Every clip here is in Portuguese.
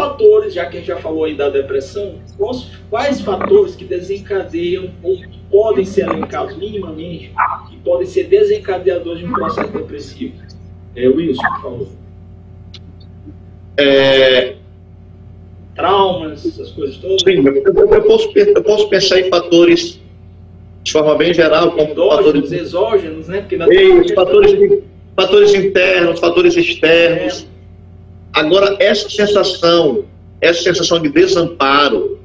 fatores, já que a gente já falou aí da depressão, quais fatores que desencadeiam ou que podem ser elencados minimamente, que podem ser desencadeadores de um processo depressivo? Wilson, por favor. Traumas, essas coisas todas? Sim, eu posso pensar em fatores de forma bem geral, como endógenos, exógenos, né? Fatores internos, fatores externos. Agora, essa sensação de desamparo,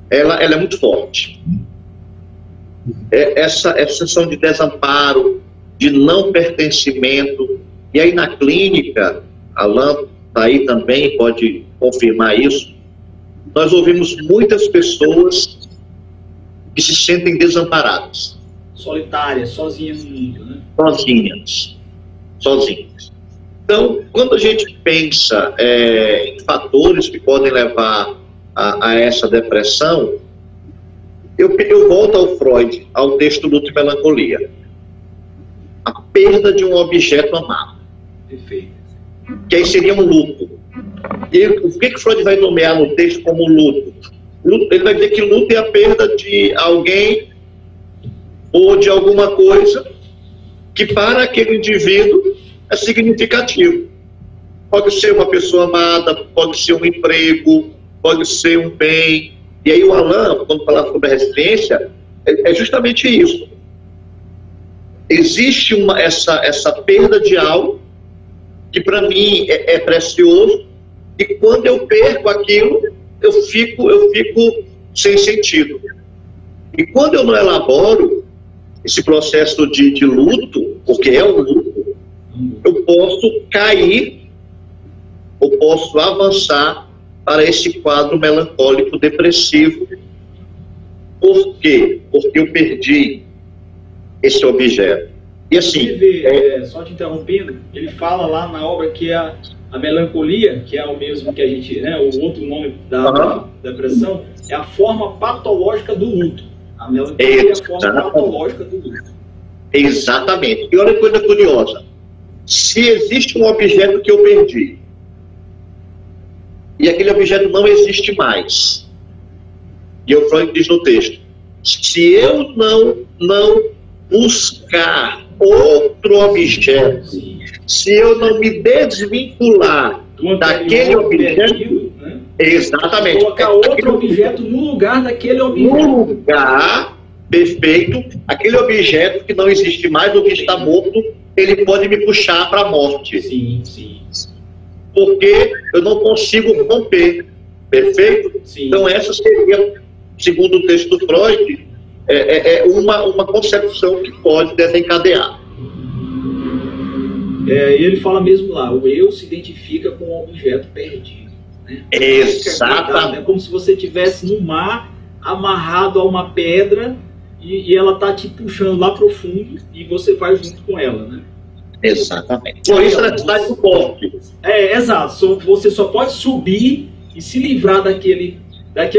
ela é muito forte. Essa sensação de desamparo, de não pertencimento. E aí na clínica, Alan está aí também, pode confirmar isso, nós ouvimos muitas pessoas que se sentem desamparadas. Solitárias, sozinhas no mundo, né? Sozinhas. Então, quando a gente pensa em fatores que podem levar a essa depressão, eu volto ao Freud, ao texto Luto e Melancolia. A perda de um objeto amado. Perfeito. Que aí seria um luto. E o que Freud vai nomear no texto como luto? Ele vai dizer que luto é a perda de alguém ou de alguma coisa que para aquele indivíduo é significativo. Pode ser uma pessoa amada, pode ser um emprego, pode ser um bem. E aí o Alan, quando falava sobre a resiliência, é justamente isso. Existe essa perda de algo que para mim é precioso, e quando eu perco aquilo, eu fico sem sentido. E quando eu não elaboro esse processo de luto, porque é um luto, eu posso cair, eu posso avançar para esse quadro melancólico depressivo. Por quê? Porque eu perdi esse objeto. E assim... só te interrompendo, ele fala lá na obra que a melancolia, que é o mesmo que a gente, né, o outro nome da depressão, é a forma patológica do luto. A melancolia é a forma patológica do luto. Exatamente. E olha que coisa curiosa. Se existe um objeto que eu perdi, e aquele objeto não existe mais, e o Freud diz no texto, se eu não buscar outro objeto, se eu não me desvincular daquele objeto, né? Exatamente, colocar outro objeto no lugar daquele objeto. No lugar, perfeito, aquele objeto que não existe mais ou que está morto, ele pode me puxar para a morte. Sim. Porque eu não consigo romper, perfeito? Sim. Então essa seria, segundo o texto do Freud, uma concepção que pode desencadear. E ele fala mesmo lá, o eu se identifica com o objeto perdido. Né? Exatamente. É como se você estivesse no mar, amarrado a uma pedra, e ela está te puxando lá para o fundo, e você vai junto com ela, né? Exatamente. Por isso a necessidade do corte. Exato. Você só pode subir e se livrar daquele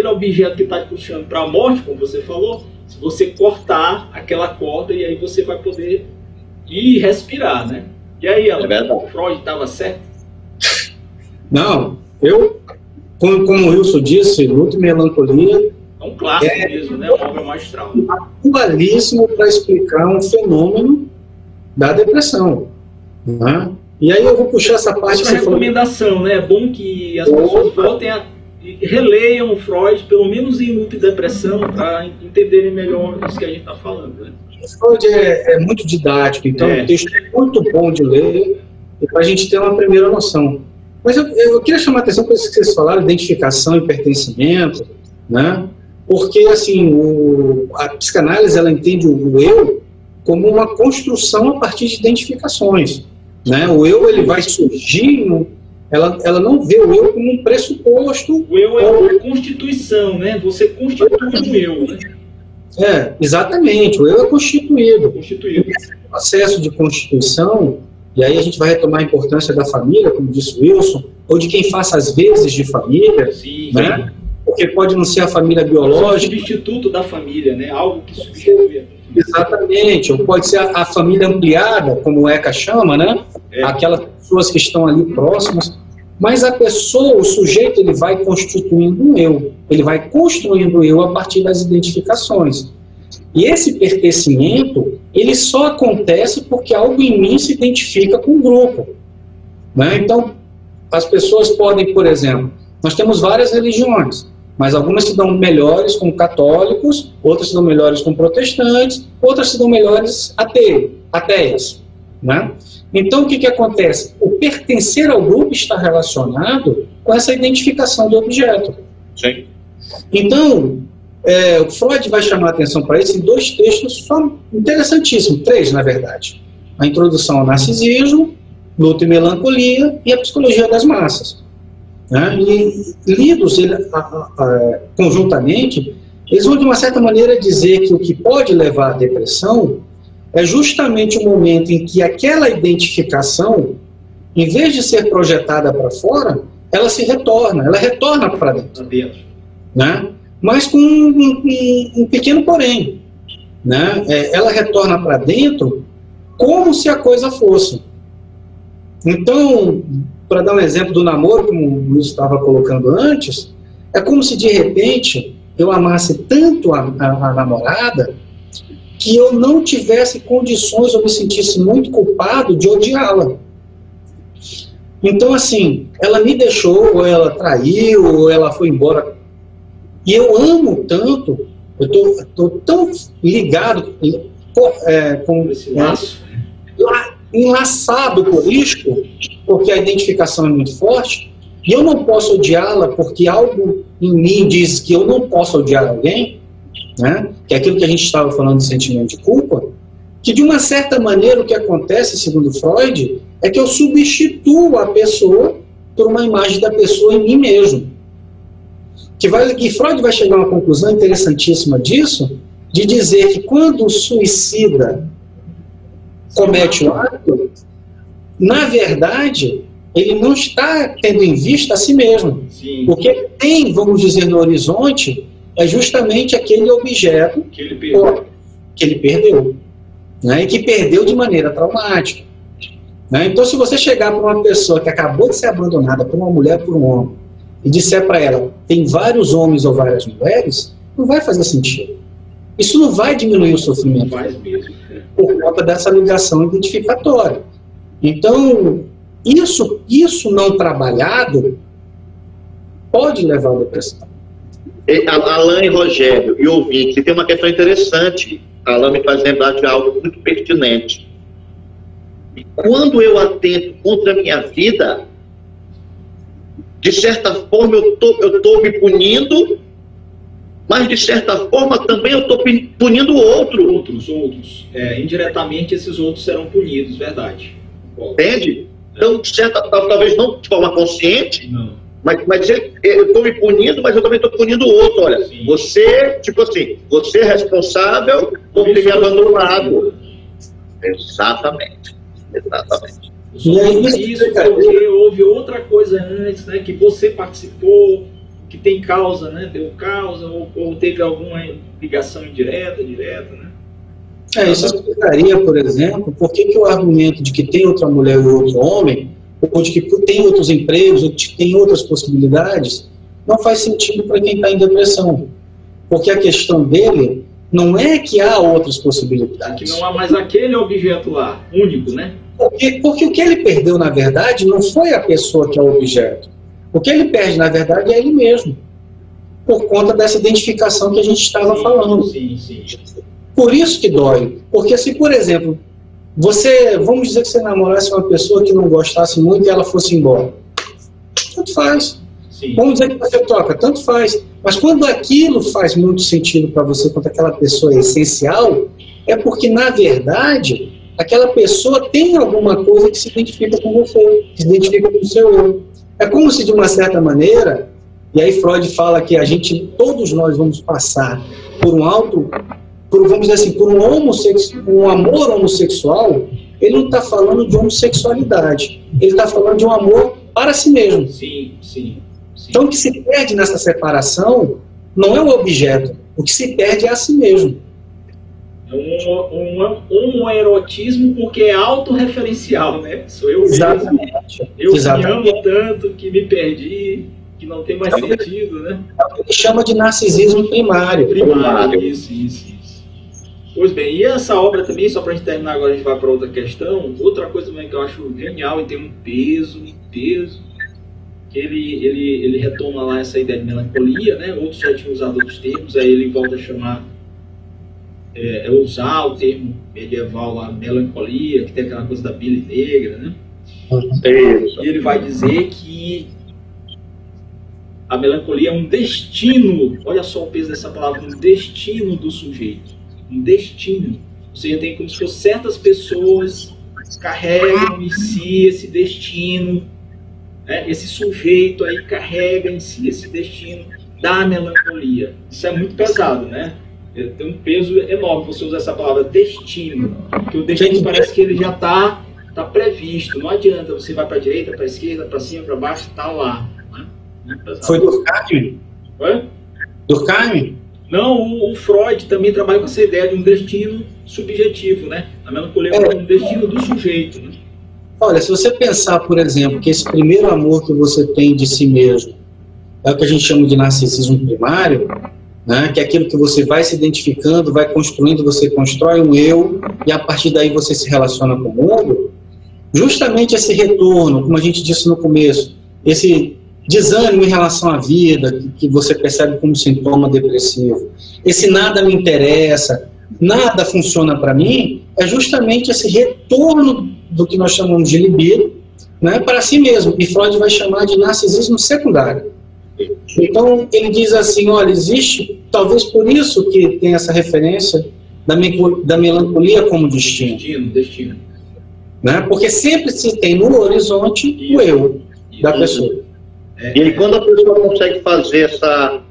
objeto que está te puxando para a morte, como você falou, se você cortar aquela corda, e aí você vai poder ir respirar, né? E aí, o Freud estava certo? Não, como o Wilson disse, Luto e Melancolia é um clássico mesmo, né? Uma obra magistral. Atualíssimo para explicar um fenômeno da depressão. Né? E aí eu vou puxar essa parte que você falou. Recomendação, né? É bom que as pessoas voltem e releiam o Freud, pelo menos em Luto e Depressão, para entenderem melhor isso que a gente está falando, né? O Freud é muito didático, então o texto é muito bom de ler, para a gente ter uma primeira noção. Mas eu queria chamar a atenção para isso que vocês falaram, identificação e pertencimento, né? Porque, assim, a psicanálise, ela entende o eu como uma construção a partir de identificações, né? O eu, ele vai surgindo, ela não vê o eu como um pressuposto. O eu é uma constituição, né? Você constitui o eu, né? Exatamente, o eu é constituído. Esse processo de constituição, e aí a gente vai retomar a importância da família, como disse o Wilson, ou de quem faça as vezes de família, né? Porque pode não ser a família biológica. O substituto da família, né? Algo que substitui. Exatamente, ou pode ser a família ampliada, como o ECA chama, né? Aquelas pessoas que estão ali próximas. Mas a pessoa, o sujeito, ele vai constituindo um eu. Ele vai construindo o eu a partir das identificações. E esse pertencimento, ele só acontece porque algo em mim se identifica com o grupo. Né? Então, as pessoas podem, por exemplo, nós temos várias religiões, mas algumas se dão melhores com católicos, outras se dão melhores com protestantes, outras se dão melhores ateias. Né? Então, o que acontece? O pertencer ao grupo está relacionado com essa identificação do objeto. Sim. Então, o Freud vai chamar a atenção para isso em 2 textos interessantíssimos, 3, na verdade. A introdução ao narcisismo, Luta e Melancolia e a Psicologia das Massas. Né? E lidos conjuntamente, eles vão, de uma certa maneira, dizer que o que pode levar à depressão é justamente o momento em que aquela identificação, em vez de ser projetada para fora, ela retorna para dentro. Né? Mas com um pequeno porém. Né? Ela retorna para dentro como se a coisa fosse. Então, para dar um exemplo do namoro, como o Luiz estava colocando antes, é como se de repente eu amasse tanto a namorada que eu não tivesse condições, eu me sentisse muito culpado de odiá-la. Então, assim, ela me deixou, ou ela traiu, ou ela foi embora. E eu amo tanto, eu estou tão ligado com esse laço, enlaçado por isso, porque a identificação é muito forte, e eu não posso odiá-la porque algo em mim diz que eu não posso odiar alguém, né? Que é aquilo que a gente estava falando de sentimento de culpa, que de uma certa maneira o que acontece, segundo Freud, é que eu substituo a pessoa por uma imagem da pessoa em mim mesmo. Que Freud vai chegar a uma conclusão interessantíssima disso, de dizer que quando o suicida comete o ato, na verdade, ele não está tendo em vista a si mesmo. Sim. O que ele tem, vamos dizer, no horizonte, é justamente aquele objeto que ele perdeu. Né? E que perdeu de maneira traumática. Né? Então, se você chegar para uma pessoa que acabou de ser abandonada por uma mulher, por um homem, e disser para ela, tem vários homens ou várias mulheres, não vai fazer sentido. Isso não vai diminuir o sofrimento. Vai mesmo. Por conta dessa ligação identificatória. Então, isso não trabalhado pode levar à depressão. Alain e Rogério, e ouvinte, tem uma questão interessante. Alain me faz lembrar de algo muito pertinente. E quando eu atento contra a minha vida, de certa forma eu estou me punindo, mas de certa forma também eu estou punindo outros. Indiretamente esses outros serão punidos, verdade. Entende? Então, talvez não de forma consciente, não. Mas eu estou me punindo, mas eu também estou punindo o outro. Olha, sim. Você, tipo assim, você é responsável por ter me abandonado. Exatamente. E aí, isso porque houve outra coisa antes, né, que você participou, que tem causa, né, deu causa, ou teve alguma ligação direta, né? Isso explicaria, por exemplo, por que o argumento de que tem outra mulher e outro homem, ou de que tem outros empregos, ou de que tem outras possibilidades, não faz sentido para quem está em depressão. Porque a questão dele não é que há outras possibilidades. Que não há mais aquele objeto lá, único, né? Porque o que ele perdeu, na verdade, não foi a pessoa que é o objeto. O que ele perde, na verdade, é ele mesmo. Por conta dessa identificação que a gente estava falando. Sim. Por isso que dói. Porque se, por exemplo, vamos dizer que você namorasse uma pessoa que não gostasse muito e ela fosse embora. Tanto faz. Sim. Vamos dizer que você troca, tanto faz. Mas quando aquilo faz muito sentido para você, quando aquela pessoa é essencial, é porque, na verdade, aquela pessoa tem alguma coisa que se identifica com você, que se identifica com o seu eu. É como se, de uma certa maneira, e aí Freud fala que todos nós vamos passar por vamos dizer assim, por um amor homossexual. Ele não está falando de homossexualidade, ele está falando de um amor para si mesmo. Sim. Então, o que se perde nessa separação não é o objeto, o que se perde é a si mesmo. É um homoerotismo porque é autorreferencial, né? Sou eu mesmo. Exatamente. Eu Exatamente. me amo tanto que me perdi, que não tem mais sentido, né? É o que ele chama de narcisismo primário. Isso. Pois bem, e essa obra também, só para a gente terminar agora, a gente vai para outra questão. Outra coisa também que eu acho genial e tem um peso, que ele retoma lá essa ideia de melancolia, né? Outros já tinham usado outros termos, aí ele volta a chamar, usar o termo medieval lá, melancolia, que tem aquela coisa da bile negra, né? E ele vai dizer que a melancolia é um destino, olha só o peso dessa palavra, um destino do sujeito. Um destino. Ou seja, tem como se fossem certas pessoas carregam em si esse destino, né? Esse sujeito aí carrega em si esse destino da melancolia. Isso é muito pesado, né? Tem um peso enorme você usar essa palavra destino, porque o destino parece que ele já está previsto. Não adianta, você vai para a direita, para a esquerda, para cima, para baixo, está lá. Né? Foi Durkheim? Oi? Durkheim? Não, o Freud também trabalha com essa ideia de um destino subjetivo, né? A melancolia é um destino do sujeito, né? Olha, se você pensar, por exemplo, que esse primeiro amor que você tem de si mesmo é o que a gente chama de narcisismo primário, né? Que é aquilo que você vai se identificando, vai construindo, você constrói um eu e a partir daí você se relaciona com o mundo. Justamente esse retorno, como a gente disse no começo, esse desânimo em relação à vida, que você percebe como sintoma depressivo, esse nada me interessa, nada funciona para mim, é justamente esse retorno do que nós chamamos de libido, né, para si mesmo, e Freud vai chamar de narcisismo secundário. Então ele diz assim, olha, existe, talvez por isso que tem essa referência da melancolia como destino. Destino. Né, porque sempre se tem no horizonte o eu da pessoa. E aí, quando a pessoa consegue fazer essa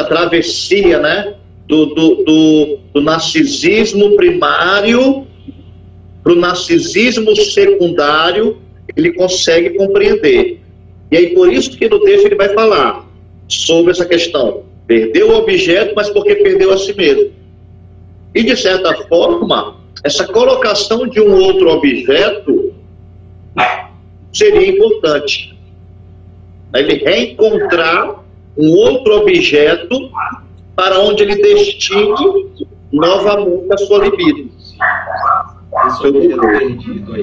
travessia, né, do narcisismo primário para o narcisismo secundário, ele consegue compreender. E aí, por isso que no texto ele vai falar sobre essa questão. Perdeu o objeto, mas porque perdeu a si mesmo. E, de certa forma, essa colocação de um outro objeto seria importante. Ele reencontrar um outro objeto para onde ele destine novamente a sua libido. Esse objeto perdido aí.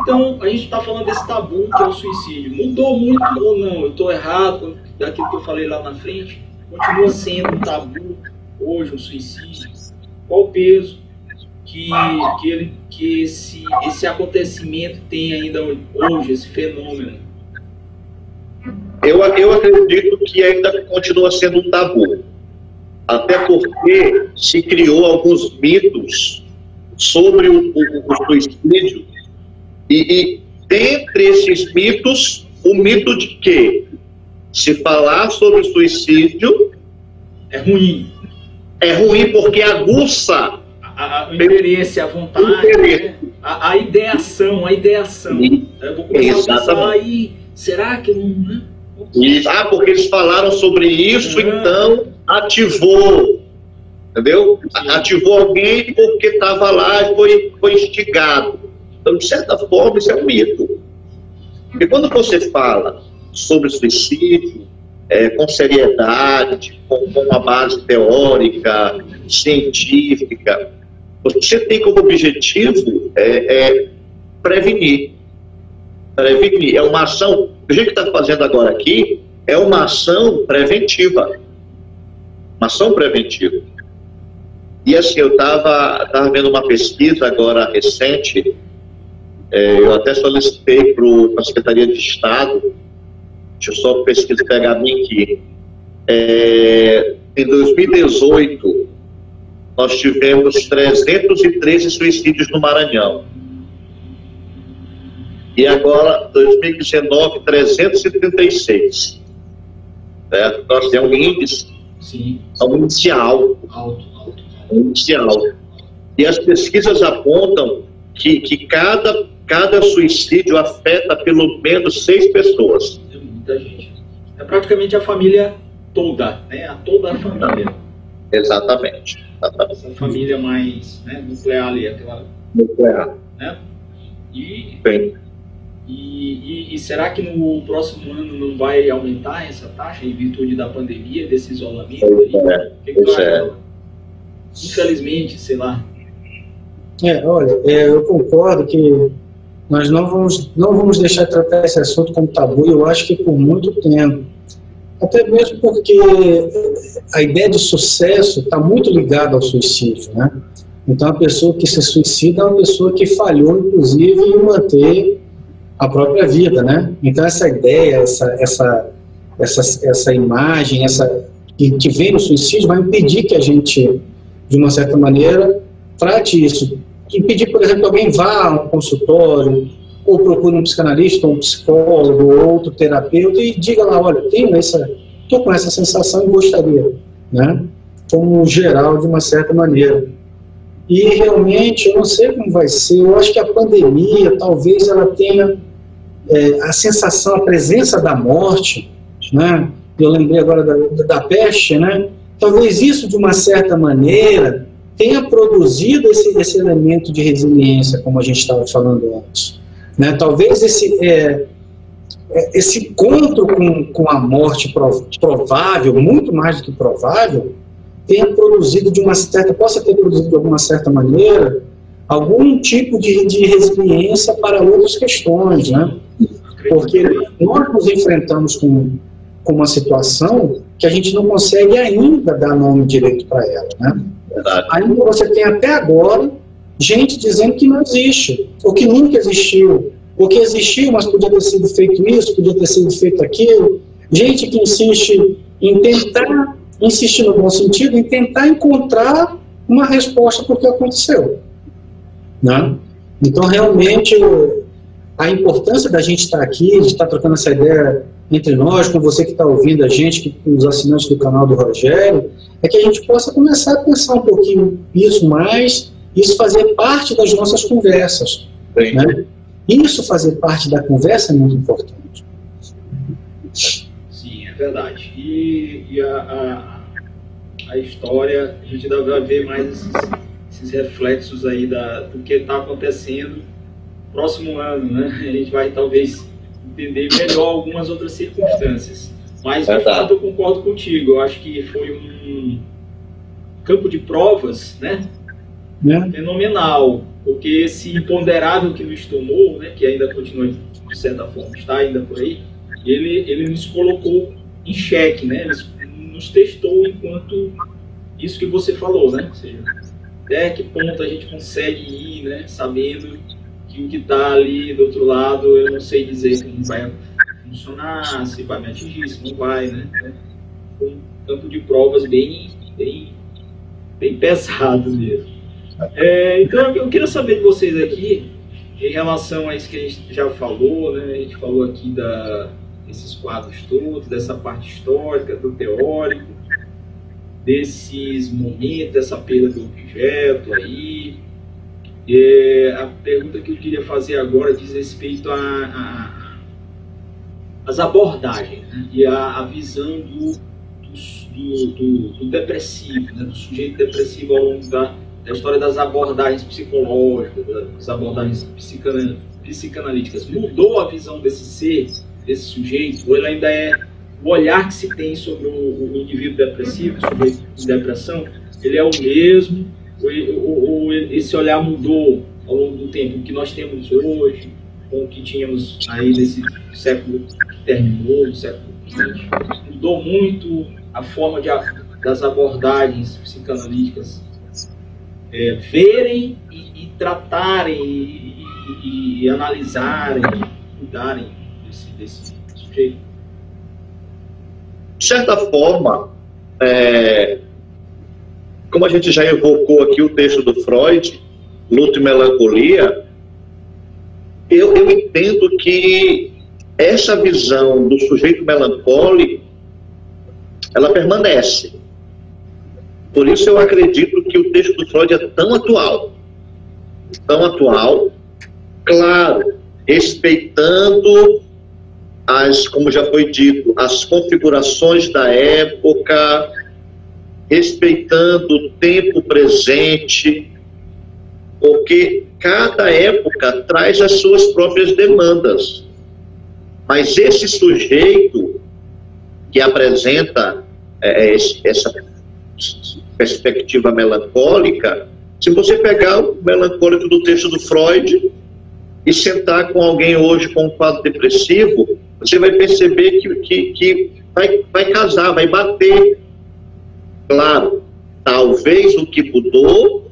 Então, a gente está falando desse tabu que é o suicídio. Mudou muito ou não? Eu estou errado daquilo que eu falei lá na frente? Continua sendo um tabu hoje o suicídio? Qual o peso que esse acontecimento tem ainda hoje, esse fenômeno? Eu acredito que ainda continua sendo um tabu. Até porque se criou alguns mitos sobre o suicídio. E dentre esses mitos, o mito de que se falar sobre o suicídio é ruim. É ruim porque aguça o interesse, a vontade, né? a ideação. Eu vou começar a pensar aí, será que não... porque eles falaram sobre isso, então ativou, entendeu? Sim. Ativou alguém porque estava lá e foi instigado. Então, de certa forma, isso é um mito. Porque quando você fala sobre suicídio, com seriedade, com uma base teórica, científica, você tem como objetivo prevenir. Prevenir. É uma ação, o jeito que está fazendo agora aqui, é uma ação preventiva. Uma ação preventiva. E assim, eu estava vendo uma pesquisa agora recente, eu até solicitei para a Secretaria de Estado, deixa eu só pegar a minha aqui. Em 2018, nós tivemos 313 suicídios no Maranhão. E agora, 2019, 336. Certo? Nós temos um índice, um índice alto. Um índice alto. E as pesquisas apontam que cada suicídio afeta pelo menos 6 pessoas. É muita gente. É praticamente a família toda, né? Toda a família. Exatamente. Essa família mais, né, nuclear ali, aquela... Nuclear. Né? E, bem, e será que no próximo ano não vai aumentar essa taxa em virtude da pandemia, desse isolamento? Infelizmente, sei lá. Olha, eu concordo que nós não vamos deixar de tratar esse assunto como tabu, eu acho que por muito tempo. Até mesmo porque a ideia de sucesso está muito ligada ao suicídio, né? Então, a pessoa que se suicida é uma pessoa que falhou, inclusive, em manter a própria vida, né? Então, essa ideia, essa imagem, que vem no suicídio, vai impedir que a gente, de uma certa maneira, trate isso. Impedir, por exemplo, que alguém vá a um consultório, ou procure um psicanalista, um psicólogo, ou outro terapeuta, e diga lá, olha, estou com essa sensação e gostaria, né? Como geral, de uma certa maneira. E realmente, eu não sei como vai ser, eu acho que a pandemia, talvez ela tenha a sensação, a presença da morte, né? Eu lembrei agora da peste, né? Talvez isso, de uma certa maneira, tenha produzido esse elemento de resiliência, como a gente estava falando antes. Né? Talvez esse encontro com a morte provável, muito mais do que provável, tenha produzido possa ter produzido de alguma certa maneira algum tipo de resiliência para outras questões, né? Porque nós nos enfrentamos com uma situação que a gente não consegue ainda dar nome direito para ela, né? Ainda você tem até agora gente dizendo que não existe, ou que nunca existiu, ou que existiu, mas podia ter sido feito isso, podia ter sido feito aquilo. Gente que insiste no bom sentido, em tentar encontrar uma resposta para o que aconteceu, né? Então, realmente, a importância da gente estar aqui, de estar trocando essa ideia entre nós, com você que está ouvindo a gente, com os assinantes do canal do Rogério, é que a gente possa começar a pensar um pouquinho isso mais, isso fazer parte das nossas conversas, né? Isso fazer parte da conversa é muito importante. Sim, é verdade. E a história, a gente ainda vai ver mais esses reflexos aí do que está acontecendo próximo ano, né? A gente vai talvez entender melhor algumas outras circunstâncias. Mas, de fato, eu concordo contigo. Eu acho que foi um campo de provas, né? Fenomenal. Porque esse imponderável que nos tomou, né, que ainda continua, de certa forma, está ainda por aí, ele nos colocou em xeque, né? Ele nos testou enquanto isso que você falou, né? Ou seja, até que ponto a gente consegue ir, né, sabendo que o que está ali do outro lado, eu não sei dizer como vai funcionar, se vai me atingir, se não vai, né? Foi um campo de provas bem pesado mesmo. Então, eu queria saber de vocês aqui, em relação a isso que a gente já falou, né? A gente falou aqui desses quadros todos, dessa parte histórica, do teórico, desses momentos, dessa perda do objeto aí. A pergunta que eu queria fazer agora diz respeito às abordagens, né? E a visão do depressivo, né? Do sujeito depressivo ao longo da história das abordagens psicológicas, das abordagens psicanalíticas. Mudou a visão desse ser, desse sujeito, ou ele ainda é o olhar que se tem sobre o indivíduo depressivo, sobre a depressão, ele é o mesmo, ou esse olhar mudou ao longo do tempo? O que nós temos hoje, com o que tínhamos aí nesse século que terminou, no século XX, mudou muito a forma das abordagens psicanalíticas verem e tratarem e analisarem, cuidarem desse sujeito? De certa forma, como a gente já evocou aqui o texto do Freud, Luto e Melancolia, eu entendo que essa visão do sujeito melancólico, ela permanece. Por isso eu acredito que o texto do Freud é tão atual, claro, respeitando como já foi dito, as configurações da época, respeitando o tempo presente, porque cada época traz as suas próprias demandas. Mas esse sujeito que apresenta essa perspectiva melancólica, se você pegar o melancólico do texto do Freud e sentar com alguém hoje com um quadro depressivo, você vai perceber que vai casar, vai bater. Claro, talvez o que mudou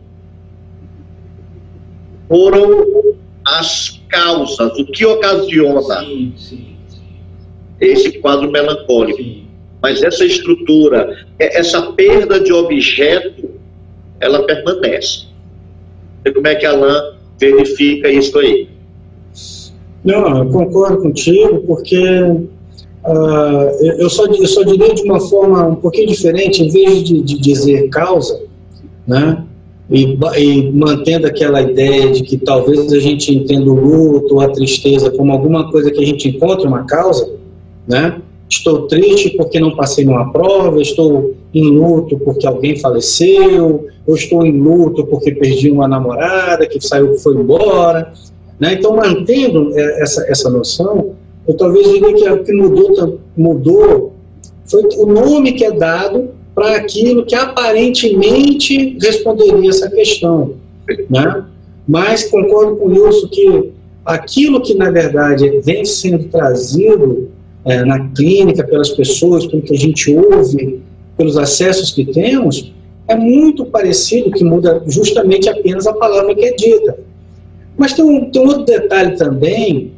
foram as causas, o que ocasiona esse quadro melancólico. Sim. Mas essa estrutura, essa perda de objeto, ela permanece. E como é que Alain verifica isso aí? Não, eu concordo contigo, porque eu só diria de uma forma um pouquinho diferente, em vez de dizer causa, né? E mantendo aquela ideia de que talvez a gente entenda o luto ou a tristeza como alguma coisa que a gente encontra uma causa, né? Estou triste porque não passei numa prova, estou em luto porque alguém faleceu, ou estou em luto porque perdi uma namorada que foi embora, né? Então, mantendo essa noção, eu talvez diria que o que mudou foi o nome que é dado para aquilo que aparentemente responderia essa questão, né? Mas concordo com isso que aquilo que, na verdade, vem sendo trazido na clínica, pelas pessoas, pelo que a gente ouve, pelos acessos que temos, é muito parecido, que muda justamente apenas a palavra que é dita. Mas tem um outro detalhe também,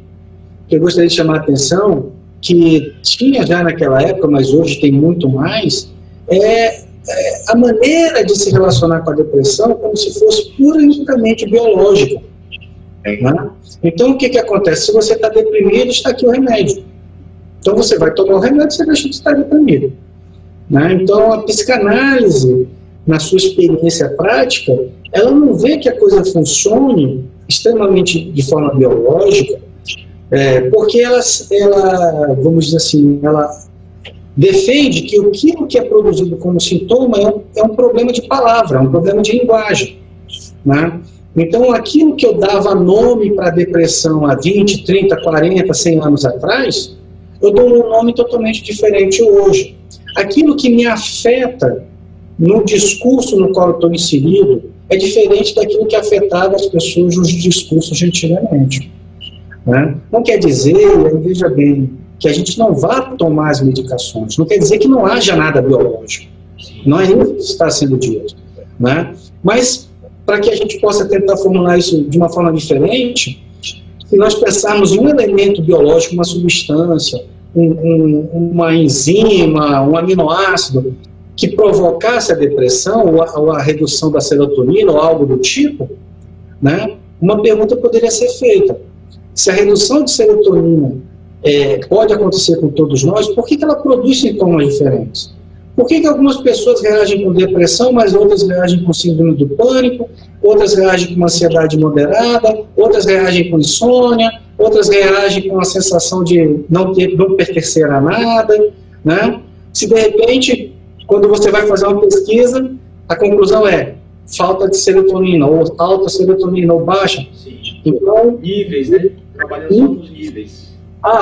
que eu gostaria de chamar a atenção, que tinha já naquela época, mas hoje tem muito mais, a maneira de se relacionar com a depressão como se fosse puramente biológica. Né? Então, o que acontece? Se você está deprimido, está aqui o remédio. Então, você vai tomar o remédio e você deixa de estar deprimido. Né? Então, a psicanálise, na sua experiência prática, ela não vê que a coisa funcione extremamente de forma biológica, porque ela, vamos dizer assim, ela defende que aquilo que é produzido como sintoma é um problema de palavra, é um problema de linguagem. Né? Então, aquilo que eu dava nome para a depressão há 20, 30, 40, 100 anos atrás, eu dou um nome totalmente diferente hoje. Aquilo que me afeta no discurso no qual eu estou inserido é diferente daquilo que afetava as pessoas nos discursos de antigamente. Né? Não quer dizer, veja bem, que a gente não vá tomar as medicações, não quer dizer que não haja nada biológico. Não é isso que está sendo dito. Né? Mas, para que a gente possa tentar formular isso de uma forma diferente, se nós pensarmos em um elemento biológico, uma substância, uma enzima, um aminoácido, que provocasse a depressão ou a redução da serotonina ou algo do tipo, né, uma pergunta poderia ser feita. Se a redução de serotonina pode acontecer com todos nós, por que ela produz sintomas diferentes? Por que algumas pessoas reagem com depressão, mas outras reagem com síndrome do pânico, outras reagem com ansiedade moderada, outras reagem com insônia, outras reagem com a sensação de não pertencer a nada, né? Se de repente, quando você vai fazer uma pesquisa, a conclusão é falta de serotonina, ou alta serotonina, ou baixa. Sim. Então, níveis, né? Trabalhando só nos níveis.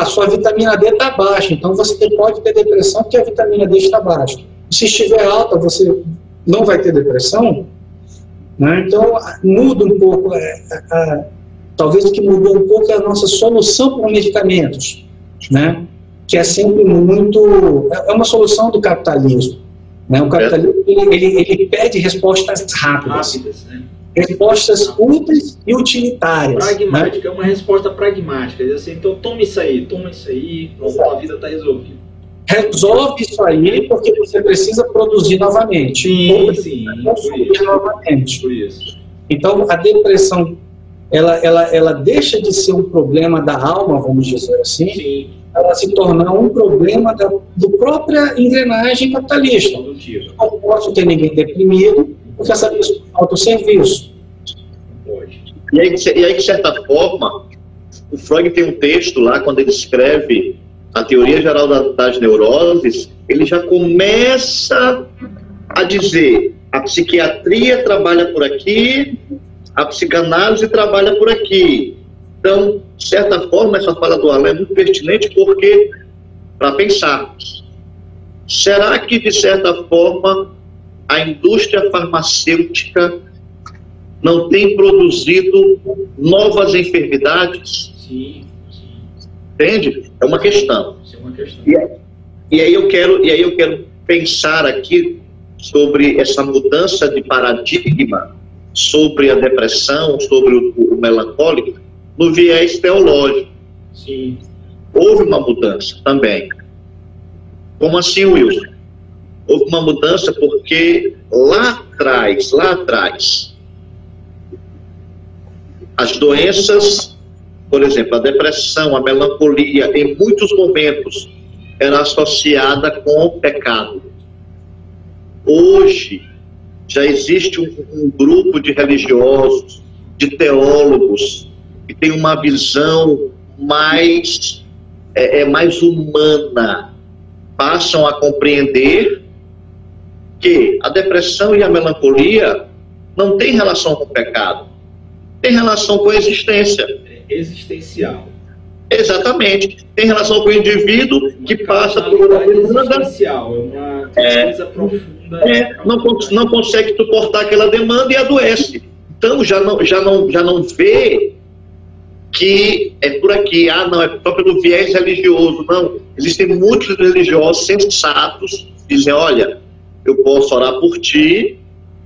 Sua vitamina D está baixa, então você pode ter depressão porque a vitamina D está baixa. Se estiver alta, você não vai ter depressão? Né? Então, muda um pouco, talvez o que mudou um pouco é a nossa solução para medicamentos, né? Que é sempre muito... É uma solução do capitalismo. Né? O capitalismo ele pede respostas rápidas, né? Respostas úteis e utilitárias. Pragmática, né? É uma resposta pragmática. Assim, então toma isso aí, pronto, a vida está resolvida. Resolve isso aí porque você precisa produzir novamente. Sim, novamente. Por isso. Então, a depressão, ela deixa de ser um problema da alma, vamos dizer assim, sim, ela se torna um problema da própria engrenagem capitalista. Não posso ter ninguém deprimido, porque essa pessoa falta o serviço. E aí, de certa forma, o Freud tem um texto lá, quando ele escreve a teoria geral das neuroses, ele já começa a dizer, a psiquiatria trabalha por aqui, a psicanálise trabalha por aqui. Então, de certa forma, essa fala do Alain é muito pertinente, porque, para pensarmos, será que, de certa forma, a indústria farmacêutica não tem produzido novas enfermidades? Sim. Entende? É uma questão. Isso é uma questão. E aí eu quero pensar aqui sobre essa mudança de paradigma, sobre a depressão, sobre o melancólico, no viés teológico. Sim. Houve uma mudança também. Como assim, Wilson? Houve uma mudança porque lá atrás, as doenças, por exemplo, a depressão, a melancolia, em muitos momentos, era associada com o pecado. Hoje, já existe um grupo de religiosos, de teólogos, que tem uma visão mais humana, passam a compreender que a depressão e a melancolia não tem relação com o pecado, tem relação com a existência. É existencial. Exatamente. Tem relação com o indivíduo que passa por uma demanda. Uma coisa profunda. Não consegue suportar aquela demanda e adoece. Então já não vê que é por aqui, não, é próprio do viés religioso. Não, existem muitos religiosos sensatos que dizem, olha, eu posso orar por ti,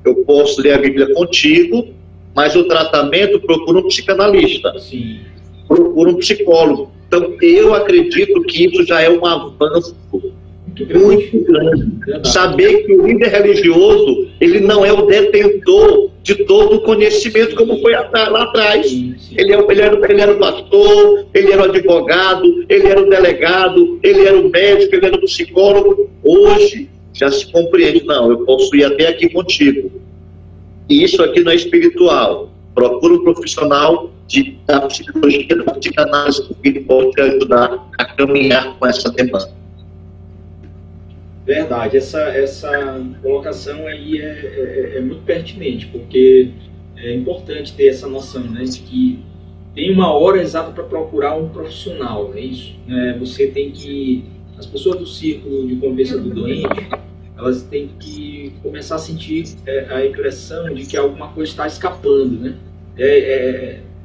eu posso ler a Bíblia contigo, mas o tratamento procura um psicanalista. Sim. Procura um psicólogo. Então, eu acredito que isso já é um avanço muito grande. Saber que o líder religioso, ele não é o detentor de todo o conhecimento, como foi lá atrás. Sim. Ele era o pastor, ele era o advogado, ele era o delegado, ele era o médico, ele era o psicólogo. Hoje, já se compreende, não, eu posso ir até aqui contigo. E isso aqui não é espiritual. Procura um profissional da psicologia, da psicanálise, que ele pode te ajudar a caminhar com essa demanda. Verdade, essa colocação aí é muito pertinente, porque é importante ter essa noção, né, de que tem uma hora exata para procurar um profissional, é isso. Você tem que... As pessoas do círculo de convivência do doente, elas têm que começar a sentir a impressão de que alguma coisa está escapando, né?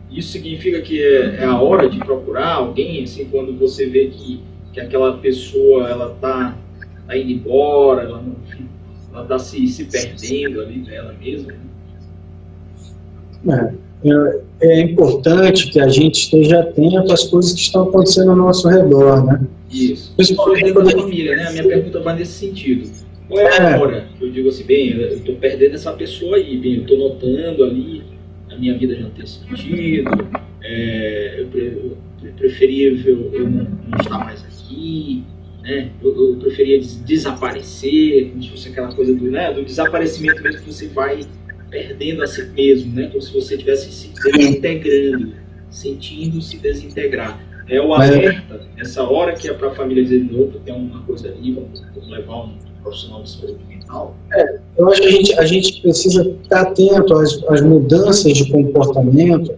Isso significa que é a hora de procurar alguém, assim, quando você vê que aquela pessoa ela está indo embora, ela está se perdendo ali dela mesma. É importante que a gente esteja atento às coisas que estão acontecendo ao nosso redor, né? Isso. Principalmente dentro da família, né? A minha pergunta vai nesse sentido. Qual é a hora que eu digo assim, bem, eu estou perdendo essa pessoa aí, bem, eu estou notando ali, a minha vida já não tem sentido, é preferível eu não estar mais aqui, né? Eu preferia desaparecer, como se fosse aquela coisa do desaparecimento mesmo, que você vai perdendo a si mesmo, né? Como se você estivesse se desintegrando, sentindo se desintegrar. É o alerta, essa hora que é para a família dizer, opa, tem uma coisa ali, vamos levar um profissional de saúde mental. Eu acho que a gente precisa estar atento às mudanças de comportamento,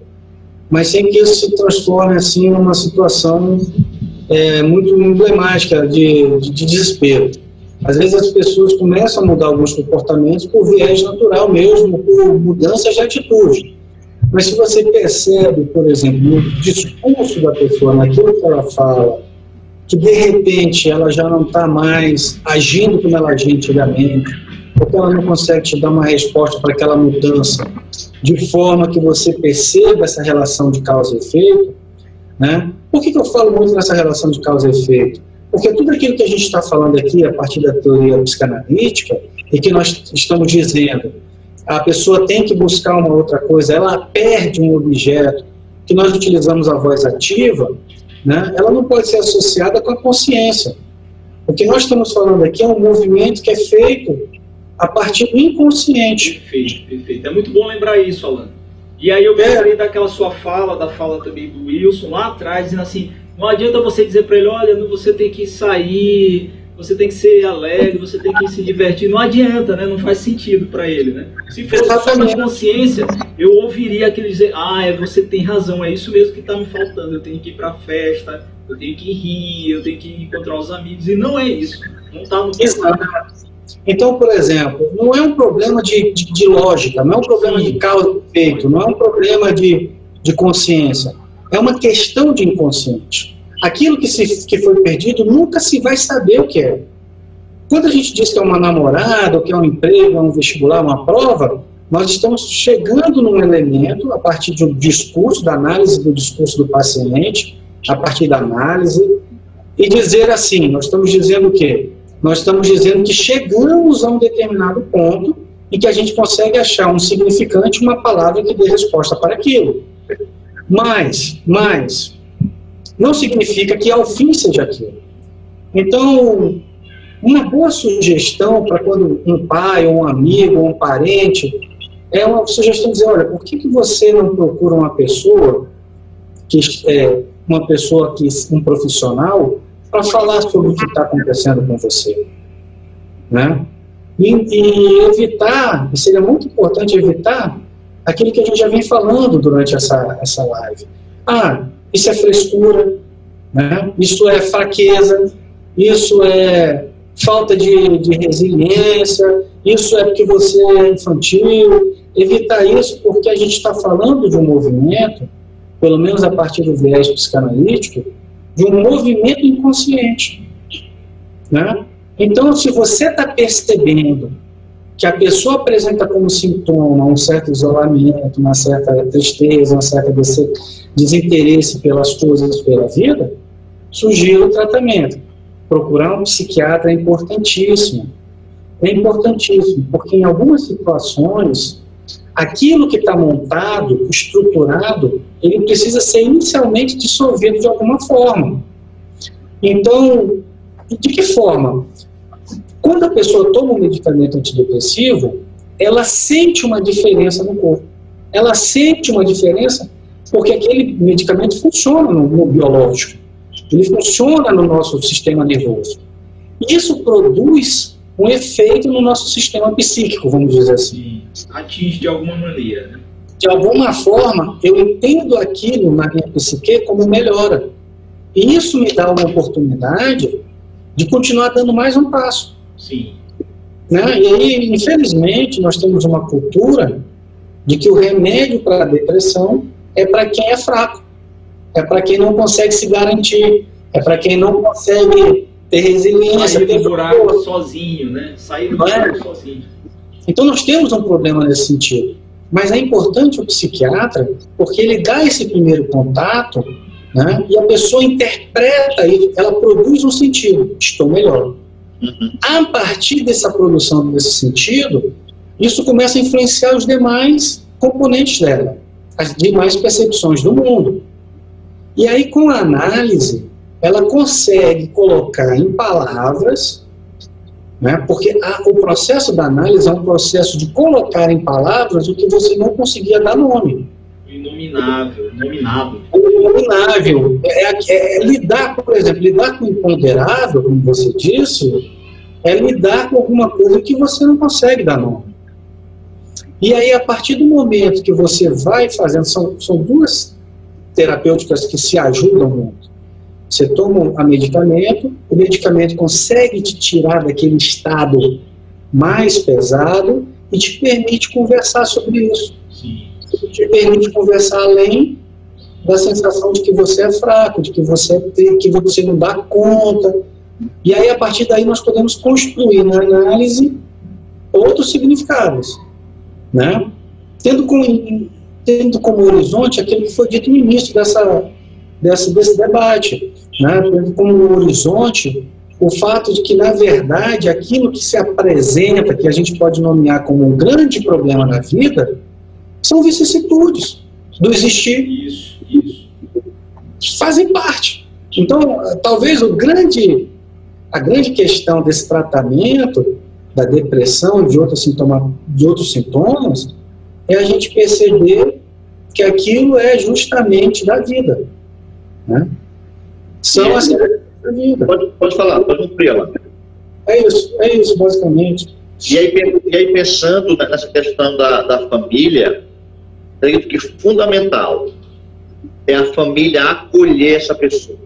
mas sem que isso se transforme assim numa situação muito emblemática de desespero. Às vezes as pessoas começam a mudar alguns comportamentos por viés natural mesmo, por mudanças de atitude. Mas se você percebe, por exemplo, no discurso da pessoa, naquilo que ela fala, que de repente ela já não está mais agindo como ela agia antigamente, porque ela não consegue te dar uma resposta para aquela mudança, de forma que você perceba essa relação de causa e efeito, né? Por que eu falo muito nessa relação de causa e efeito? Porque tudo aquilo que a gente está falando aqui, a partir da teoria psicanalítica, e que nós estamos dizendo, a pessoa tem que buscar uma outra coisa, ela perde um objeto, que nós utilizamos a voz ativa, né? Ela não pode ser associada com a consciência. O que nós estamos falando aqui é um movimento que é feito a partir do inconsciente. Perfeito. É muito bom lembrar isso, Alan. E aí eu me lembrei daquela sua fala, da fala também do Wilson lá atrás, dizendo assim, não adianta você dizer para ele, olha, você tem que sair você tem que ser alegre, você tem que se divertir. Não adianta, né? Não faz sentido para ele, né? Se fosse só na consciência, eu ouviria aquele dizer, você tem razão, é isso mesmo que está me faltando, eu tenho que ir para a festa, eu tenho que rir, eu tenho que encontrar os amigos, e não é isso. Não está no programa. Então, por exemplo, não é um problema de lógica, não é um problema de causa e efeito, não é um problema de consciência, é uma questão de inconsciente. Aquilo que foi perdido nunca se vai saber o que é. Quando a gente diz que é uma namorada, ou que é um emprego, é um vestibular, uma prova, nós estamos chegando num elemento, a partir de um discurso, da análise do discurso do paciente, a partir da análise, e dizer assim, nós estamos dizendo o quê? Nós estamos dizendo que chegamos a um determinado ponto em que a gente consegue achar um significante, uma palavra que dê resposta para aquilo. Mas não significa que ao fim seja aquilo. Então, uma boa sugestão para quando um pai, ou um amigo, ou um parente, é uma sugestão de dizer, olha, por que você não procura uma pessoa, um profissional, para falar sobre o que está acontecendo com você? Né? E evitar, seria muito importante evitar aquilo que a gente já vem falando durante essa live. Isso é frescura, né? Isso é fraqueza, isso é falta de resiliência, isso é porque você é infantil. Evitar isso porque a gente está falando de um movimento, pelo menos a partir do viés psicanalítico, de um movimento inconsciente. Né? Então, se você está percebendo que a pessoa apresenta como sintoma um certo isolamento, uma certa tristeza, um certo desinteresse pelas coisas, pela vida, sugira o tratamento. Procurar um psiquiatra é importantíssimo. É importantíssimo, porque em algumas situações, aquilo que está montado, estruturado, ele precisa ser inicialmente dissolvido de alguma forma. Então, de que forma? Quando a pessoa toma um medicamento antidepressivo, ela sente uma diferença no corpo. Ela sente uma diferença porque aquele medicamento funciona no biológico. Ele funciona no nosso sistema nervoso. Isso produz um efeito no nosso sistema psíquico, vamos dizer assim. Atinge de alguma maneira, né? De alguma forma, eu entendo aquilo na minha psique como melhora. E isso me dá uma oportunidade de continuar dando mais um passo. Sim. Né? E aí, infelizmente, nós temos uma cultura de que o remédio para a depressão é para quem é fraco, é para quem não consegue se garantir, é para quem não consegue ter resiliência. Sair do buraco sozinho, né? Sair do buraco sozinho. Então nós temos um problema nesse sentido. Mas é importante o psiquiatra, porque ele dá esse primeiro contato, né? E a pessoa interpreta, ela produz um sentido, estou melhor. A partir dessa produção desse sentido, isso começa a influenciar os demais componentes dela, as demais percepções do mundo. E aí, com a análise, ela consegue colocar em palavras, né, porque o processo da análise é um processo de colocar em palavras o que você não conseguia dar nome. Inominável. Inominável. Lidar, por exemplo, lidar com o imponderável, como você disse, é lidar com alguma coisa que você não consegue dar nome. E aí, a partir do momento que você vai fazendo, são duas terapêuticas que se ajudam muito. Você toma o medicamento consegue te tirar daquele estado mais pesado e te permite conversar sobre isso. Sim. Te permite conversar além da sensação de que você é fraco, de que você não dá conta. E aí, a partir daí, nós podemos construir na análise outros significados, né? Tendo como horizonte aquilo que foi dito no início desse debate, né? Tendo como horizonte o fato de que, na verdade, aquilo que se apresenta, que a gente pode nomear como um grande problema na vida, são vicissitudes do existir. Isso. Fazem parte. Então, talvez a grande questão desse tratamento da depressão e de outros sintomas é a gente perceber que aquilo é justamente da vida. Né? São as coisas da vida. Pode falar, pode cumprir ela. É isso, basicamente. E aí pensando nessa questão da família, acredito que fundamental é a família acolher essa pessoa.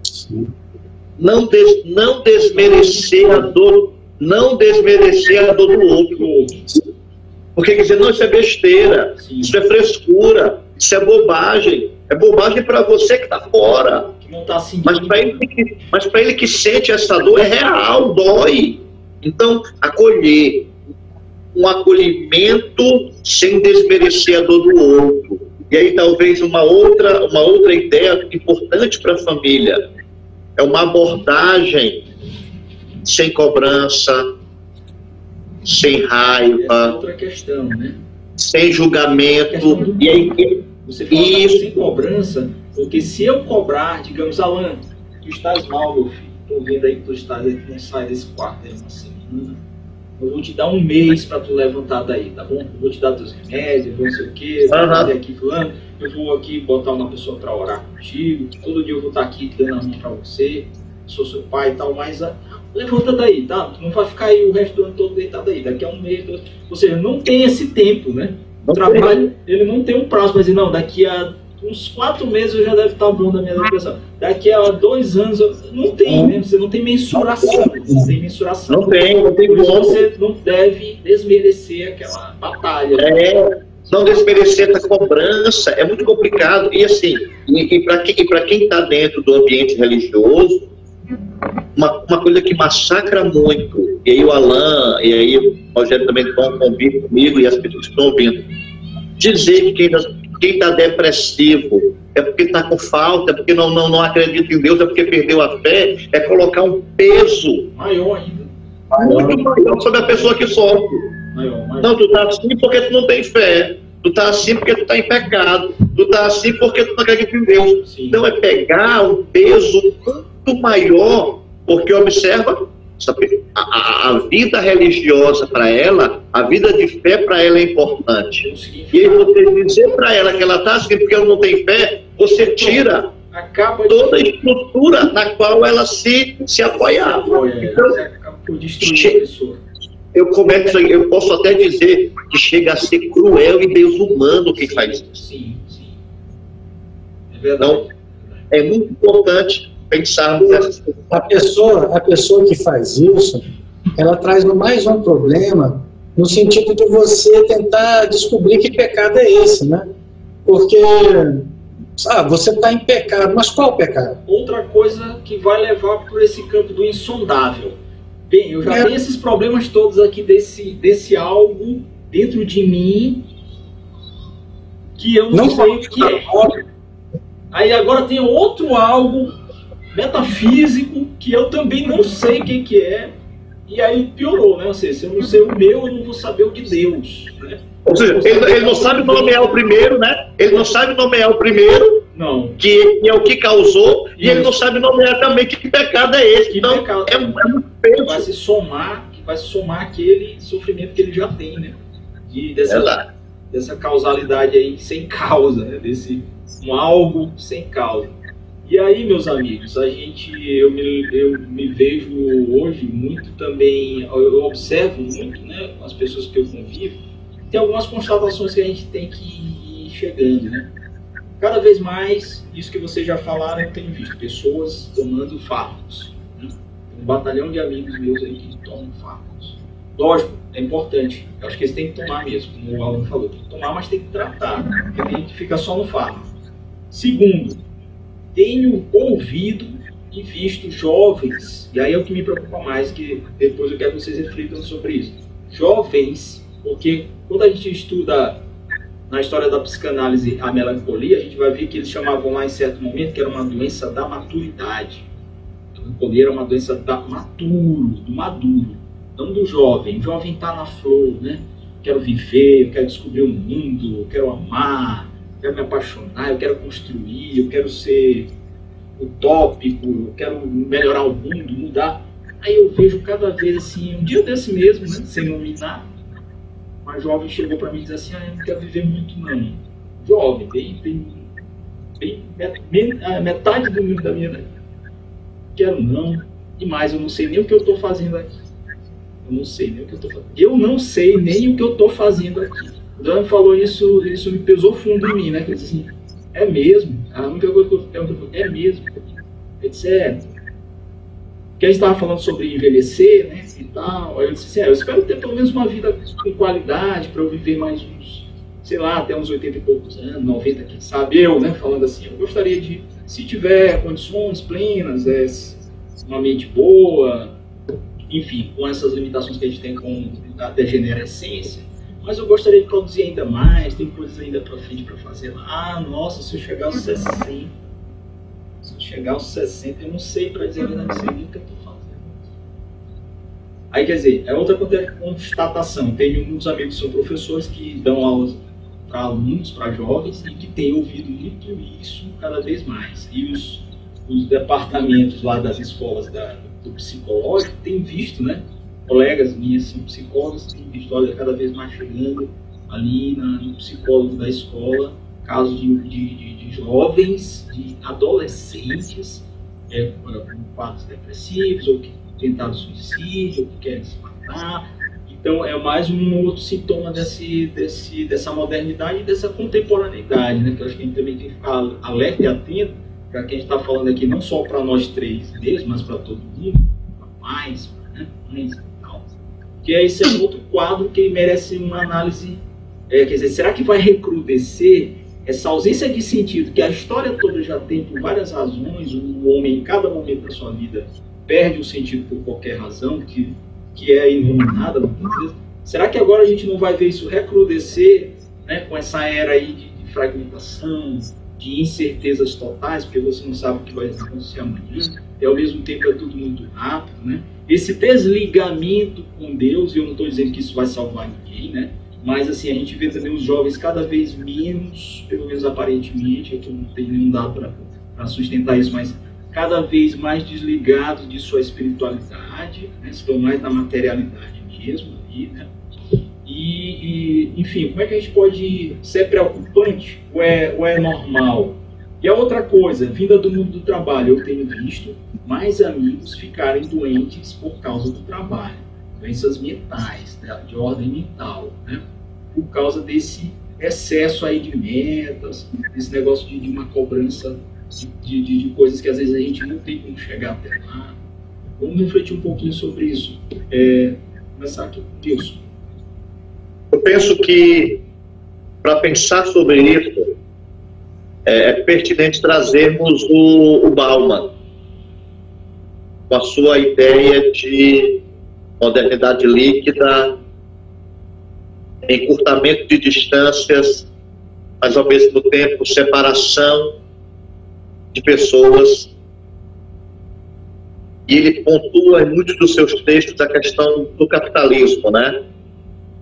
Sim. Não desmerecer a dor, não desmerecer a dor do outro. Porque quer dizer, não, isso é besteira, isso é frescura, isso é bobagem. É bobagem para você que está fora. Que não tá sentindo. Mas para ele que sente essa dor é real, dói. Então, acolher. Um acolhimento sem desmerecer a dor do outro. E aí talvez uma outra ideia importante para a família é uma abordagem sem cobrança, sem raiva, essa é outra questão, né? sem julgamento. E aí, você fala sem cobrança, porque se eu cobrar, digamos, Alan, tu estás mal, meu filho, tô vendo aí que tu estás aí, tu não sai desse quarto aí uma semana, eu vou te dar um mês para tu levantar daí, tá bom? Eu vou te dar teus remédios, eu vou não sei o quê, vou fazer aqui fulano, eu vou aqui botar uma pessoa para orar contigo, todo dia eu vou estar aqui dando a mão para você, sou seu pai e tal, mas levanta daí, tá? Tu não vai ficar aí o resto do ano todo deitado aí, daqui a um mês, dois. Ou seja, não tem esse tempo, né? O trabalho, ele não tem um prazo para dizer, não, daqui a uns 4 meses eu já deve estar bom da minha depressão. Daqui a 2 anos, não tem, né? Você não tem mensuração. Não tem mensuração. Não tem Por isso como. você não deve desmerecer aquela batalha. Não desmerecer essa cobrança, é muito complicado. E assim, para quem está dentro do ambiente religioso, uma coisa que massacra muito, e aí o Alan, e aí o Rogério também estão convite comigo, e as pessoas que estão ouvindo, dizer que quem está depressivo é porque está com falta, é porque não acredita em Deus, é porque perdeu a fé, é colocar um peso Maior ainda. muito maior sobre a pessoa que sofre. Maior. Não, tu tá assim porque tu não tem fé, tu tá assim porque tu tá em pecado, tu tá assim porque tu não acredita em Deus. Sim. Então é pegar um peso muito maior, porque observa, sabe, a vida religiosa para ela, a vida de fé para ela é importante. E aí você dizer para ela que ela está assim porque ela não tem fé, você tira toda a estrutura na qual ela se apoiava. Então, você acaba por destruir a pessoa. Eu posso até dizer que chega a ser cruel e desumano quem faz isso. Sim. É verdade. Então, é muito importante pensarmos nessas coisas. A pessoa que faz isso, ela traz mais um problema no sentido de você tentar descobrir que pecado é esse, né? Porque você está em pecado, mas qual pecado? Outra coisa que vai levar por esse campo do insondável. Bem, eu já tenho esses problemas todos aqui desse algo dentro de mim que eu não sei o que é. Aí agora tem outro algo metafísico que eu também não sei o que é. E aí piorou, né? Ou seja, se eu não sei o meu, eu não vou saber o de Deus, né? Ou seja, ele não sabe nomear o primeiro, né? Ele não sabe nomear o primeiro, não. Que é o que causou, e ele não sabe nomear também que pecado é esse. Então, pecado é muito peso. Vai se somar aquele sofrimento que ele já tem, né? Dessa causalidade aí sem causa, né? Desse um algo sem causa. E aí, meus amigos, eu me vejo hoje muito também, eu observo muito, né, as pessoas que eu convivo, tem algumas constatações que a gente tem que ir chegando, né? Cada vez mais, isso que vocês já falaram, eu tenho visto pessoas tomando fármacos, né? Um batalhão de amigos meus aí que tomam fármacos. Lógico, é importante, eu acho que eles têm que tomar mesmo, como o Alan falou, tem que tomar, mas tem que tratar, porque tem gente que fica só no fármaco. Segundo, tenho ouvido e visto jovens, e aí é o que me preocupa mais, que depois eu quero que vocês reflitam sobre isso. Jovens, porque quando a gente estuda na história da psicanálise a melancolia, a gente vai ver que eles chamavam lá em certo momento que era uma doença da maturidade. A melancolia era uma doença do maduro, não do jovem. O jovem está na flor, né? Quero viver, eu quero descobrir o mundo, eu quero amar, quero me apaixonar, eu quero construir, eu quero ser utópico, eu quero melhorar o mundo, mudar. Aí eu vejo cada vez assim, um dia desse mesmo, né, sem nominar, uma jovem chegou para mim e disse assim, eu não quero viver muito não. Jovem, bem metade da minha vida. Quero não. E mais, eu não sei nem o que eu estou fazendo aqui. Eu não sei nem o que eu estou fazendo. Eu não sei nem o que eu estou fazendo aqui. O Dan falou isso me pesou fundo em mim, né? Que eu disse assim, é mesmo? A única coisa que eu pergunto é mesmo? Eu disse, porque a gente estava falando sobre envelhecer, né? E tal. Aí eu disse assim, eu espero ter pelo menos uma vida com qualidade para eu viver mais uns, sei lá, até uns 80 e poucos anos, 90, quem sabe. Eu, né? Falando assim, eu gostaria de, se tiver condições plenas, uma mente boa, enfim, com essas limitações que a gente tem com a degenerescência, mas eu gostaria de produzir ainda mais, tem coisas ainda para frente para fazer lá. Ah, nossa, se eu chegar aos 60, eu não sei, para dizer, eu não sei nem o que eu estou fazendo. Aí, quer dizer, é outra constatação. Tenho muitos amigos que são professores que dão aulas para alunos, para jovens, e que têm ouvido muito isso cada vez mais. E os departamentos lá das escolas do psicológico têm visto, né? Colegas minhas são psicólogos, têm visto, olha, cada vez mais chegando ali no psicólogo da escola, casos de jovens, de adolescentes com quadros depressivos, ou que tentaram suicídio, ou que querem se matar. Então é mais um outro sintoma dessa modernidade e dessa contemporaneidade, né? Que eu acho que a gente também tem que ficar alerta e atento para que a gente está falando aqui, não só para nós três mesmo, mas para todo mundo, para pais, né, mães e tal. Que esse é um outro quadro que merece uma análise, quer dizer, será que vai recrudescer essa ausência de sentido que a história toda já tem por várias razões? O homem, em cada momento da sua vida, perde o sentido por qualquer razão, que é iluminada muitas vezes. Será que agora a gente não vai ver isso recrudescer, né, com essa era aí de fragmentação, de incertezas totais, porque você não sabe o que vai acontecer amanhã, e ao mesmo tempo é tudo muito rápido, né? Esse desligamento com Deus, e eu não estou dizendo que isso vai salvar ninguém, né? Mas assim, a gente vê também os jovens cada vez menos, pelo menos aparentemente, aqui eu não tenho nenhum dado para sustentar isso, mas cada vez mais desligados de sua espiritualidade, né? Estão mais na materialidade mesmo, ali, né? Enfim, como é que a gente pode ser preocupante ou é normal? E a outra coisa, vinda do mundo do trabalho, eu tenho visto mais amigos ficarem doentes por causa do trabalho, doenças mentais, de ordem mental, né? Por causa desse excesso aí de metas, desse negócio de uma cobrança de coisas que às vezes a gente não tem como chegar até lá. Vamos refletir um pouquinho sobre isso. Começar aqui com Deus. Eu penso que, para pensar sobre isso, é pertinente trazermos o Bauman, com a sua ideia de modernidade líquida, encurtamento de distâncias, mas ao mesmo tempo separação de pessoas. E ele pontua em muitos dos seus textos a questão do capitalismo, né?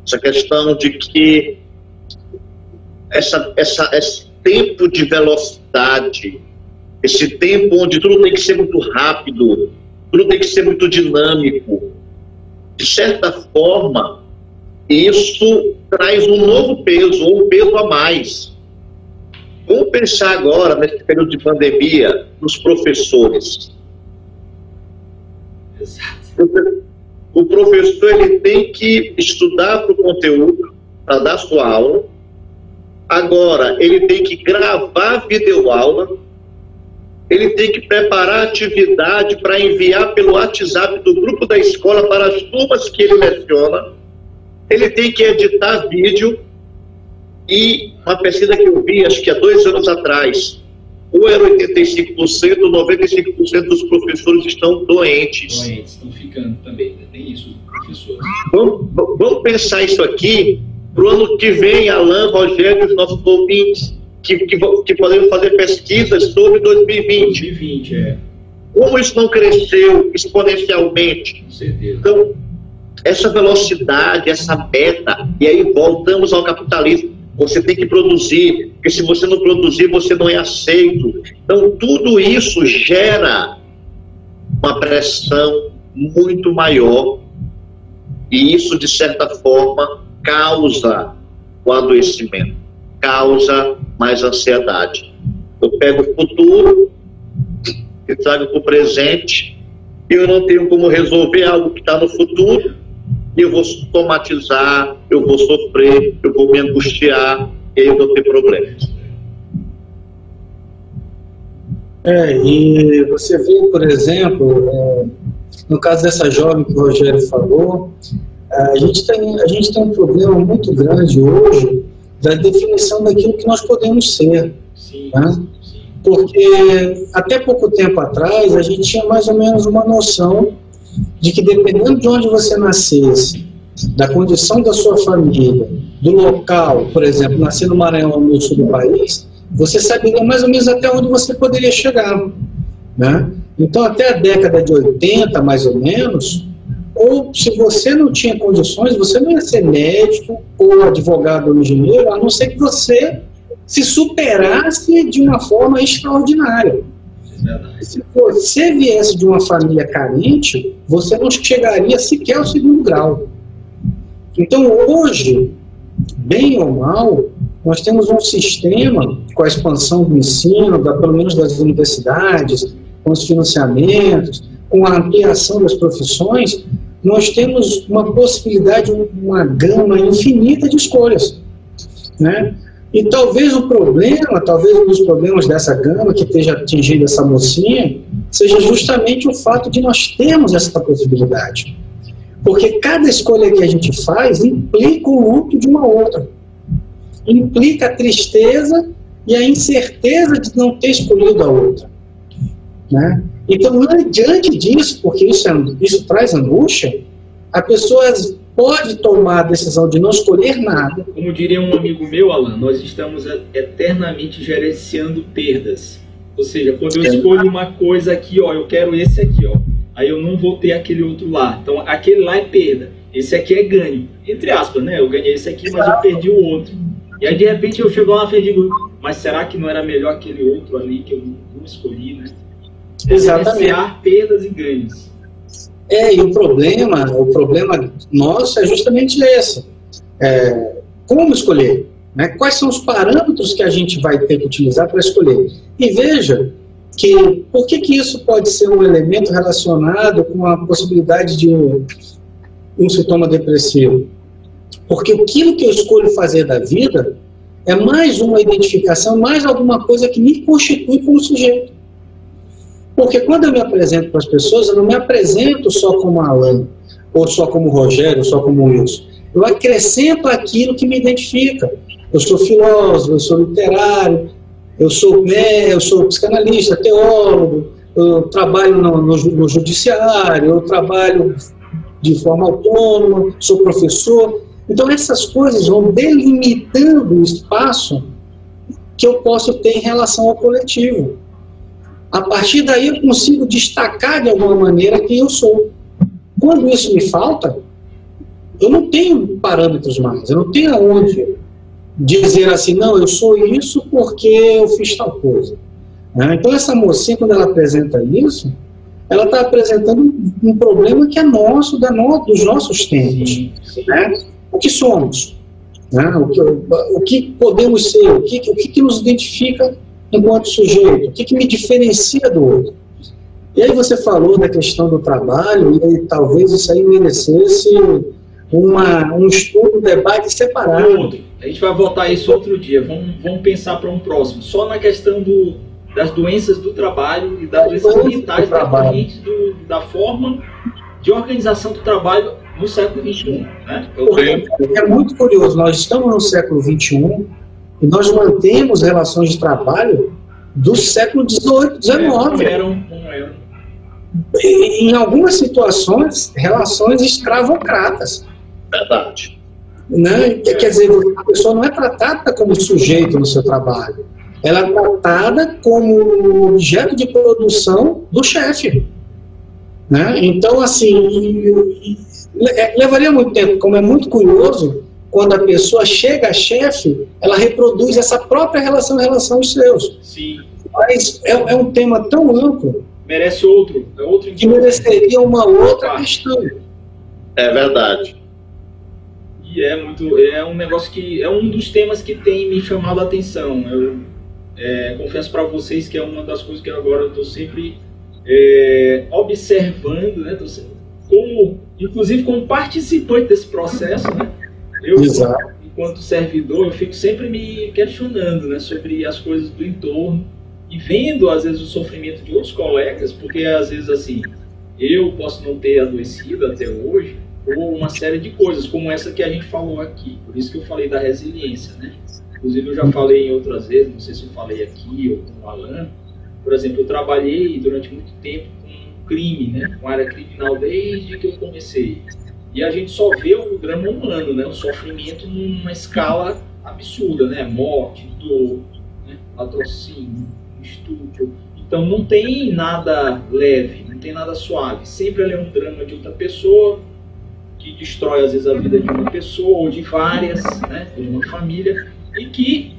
Essa questão de que esse tempo de velocidade, esse tempo onde tudo tem que ser muito rápido, tudo tem que ser muito dinâmico, de certa forma, isso traz um novo peso, ou um peso a mais. Vamos pensar agora, nesse período de pandemia, nos professores. Exato. O professor ele tem que estudar para o conteúdo, para dar sua aula. Agora, ele tem que gravar videoaula. Ele tem que preparar atividade para enviar pelo WhatsApp do grupo da escola para as turmas que ele leciona. Ele tem que editar vídeo. E uma pesquisa que eu vi, acho que há 2 anos atrás, ou era 85%, ou 95% dos professores estão doentes. Doentes, estão ficando também, tem isso, professores. Vamos pensar isso aqui para o ano que vem, Alain, Rogério, os nossos ouvintes, que podemos fazer pesquisas sobre 2020. 2020, Como isso não cresceu exponencialmente? Com certeza. Então, essa velocidade, essa meta, e aí voltamos ao capitalismo. Você tem que produzir, porque se você não produzir, você não é aceito. Então, tudo isso gera uma pressão muito maior e isso, de certa forma, causa o adoecimento, causa mais ansiedade. Eu pego o futuro e trago para o presente eu não tenho como resolver algo que está no futuro, eu vou somatizar, eu vou sofrer, eu vou me angustiar, e aí eu vou ter problemas. E você vê, por exemplo, no caso dessa jovem que o Rogério falou, a gente tem um problema muito grande hoje da definição daquilo que nós podemos ser. Sim, né? sim. Porque até pouco tempo atrás a gente tinha mais ou menos uma noção de que, dependendo de onde você nascesse, da condição da sua família, do local, por exemplo, nascer no Maranhão, no sul do país, você saberia mais ou menos até onde você poderia chegar, né? Então, até a década de 80, mais ou menos, ou se você não tinha condições, você não ia ser médico ou advogado ou engenheiro, a não ser que você se superasse de uma forma extraordinária. Se você viesse de uma família carente, você não chegaria sequer ao 2º grau. Então, hoje, bem ou mal, nós temos um sistema, com a expansão do ensino, pelo menos das universidades, com os financiamentos, com a ampliação das profissões, nós temos uma possibilidade, uma gama infinita de escolhas, né? E talvez um dos problemas dessa gama que esteja atingindo essa mocinha, seja justamente o fato de nós termos essa possibilidade. Porque cada escolha que a gente faz implica o luto de uma outra. Implica a tristeza e a incerteza de não ter escolhido a outra, né? Então, diante disso, porque isso traz angústia, a pessoa pode tomar a decisão de não escolher nada. Como diria um amigo meu, Alan, nós estamos eternamente gerenciando perdas. Ou seja, quando eu escolho uma coisa aqui, ó, eu quero esse aqui, ó, aí eu não vou ter aquele outro lá. Então, aquele lá é perda, esse aqui é ganho. Entre aspas, né? Eu ganhei esse aqui, mas eu perdi o outro. E aí, de repente, eu chego lá na frente e digo, mas será que não era melhor aquele outro ali que eu não escolhi, né? Exatamente. Perdas e ganhos. E o problema nosso é justamente esse. Como escolher? Né? Quais são os parâmetros que a gente vai ter que utilizar para escolher? E veja que, por que isso pode ser um elemento relacionado com a possibilidade de um sintoma depressivo? Porque aquilo que eu escolho fazer da vida é mais uma identificação, mais alguma coisa que me constitui como sujeito. Porque quando eu me apresento para as pessoas, eu não me apresento só como Alan, ou só como Rogério, ou só como Wilson. Eu acrescento aquilo que me identifica. Eu sou filósofo, eu sou literário, eu sou psicanalista, teólogo, eu trabalho no judiciário, eu trabalho de forma autônoma, sou professor. Então essas coisas vão delimitando o espaço que eu posso ter em relação ao coletivo. A partir daí eu consigo destacar de alguma maneira quem eu sou. Quando isso me falta, eu não tenho parâmetros mais, eu não tenho aonde dizer assim, não, eu sou isso porque eu fiz tal coisa. Então essa mocinha, quando ela apresenta isso, ela está apresentando um problema que é nosso, dos nossos tempos. Né? O que somos? Né? O que podemos ser? O que nos identifica enquanto sujeito? O que me diferencia do outro? E aí você falou da questão do trabalho, e aí, talvez isso aí merecesse um estudo, um debate separado. A gente vai voltar a isso outro dia, vamos pensar para um próximo. Só na questão das doenças do trabalho e das doenças mentais decorrentes da forma de organização do trabalho no século XXI. Né? É muito curioso, nós estamos no século XXI e nós mantemos relações de trabalho do século XVIII, XIX. Não eram. Em algumas situações, relações escravocratas. Verdade. Né? Quer dizer, a pessoa não é tratada como sujeito no seu trabalho. Ela é tratada como objeto de produção do chefe. Né? Então, assim, levaria muito tempo, como é muito curioso, quando a pessoa chega a chefe, ela reproduz essa própria relação em relação aos seus. Sim. Mas é um tema tão amplo. Merece outro que mereceria uma outra questão. É verdade. E é um negócio que é um dos temas que tem me chamado a atenção. Eu confesso para vocês que é uma das coisas que agora eu estou sempre observando, né? Inclusive como participante desse processo, né? Exato. Enquanto servidor, eu fico sempre me questionando, né, sobre as coisas do entorno e vendo, às vezes, o sofrimento de outros colegas, porque, às vezes, assim, eu posso não ter adoecido até hoje, ou uma série de coisas, como essa que a gente falou aqui. Por isso que eu falei da resiliência, né? Inclusive, eu já falei em outras vezes, não sei se eu falei aqui ou com o Alan. Por exemplo, eu trabalhei durante muito tempo com crime, né, com área criminal, desde que eu comecei. E a gente só vê o drama humano, né? O sofrimento numa escala absurda, né? Morte, dor, né? Latrocínio, estupro. Então não tem nada leve, não tem nada suave. Sempre é um drama de outra pessoa, que destrói às vezes a vida de uma pessoa, ou de várias, né? De uma família, e que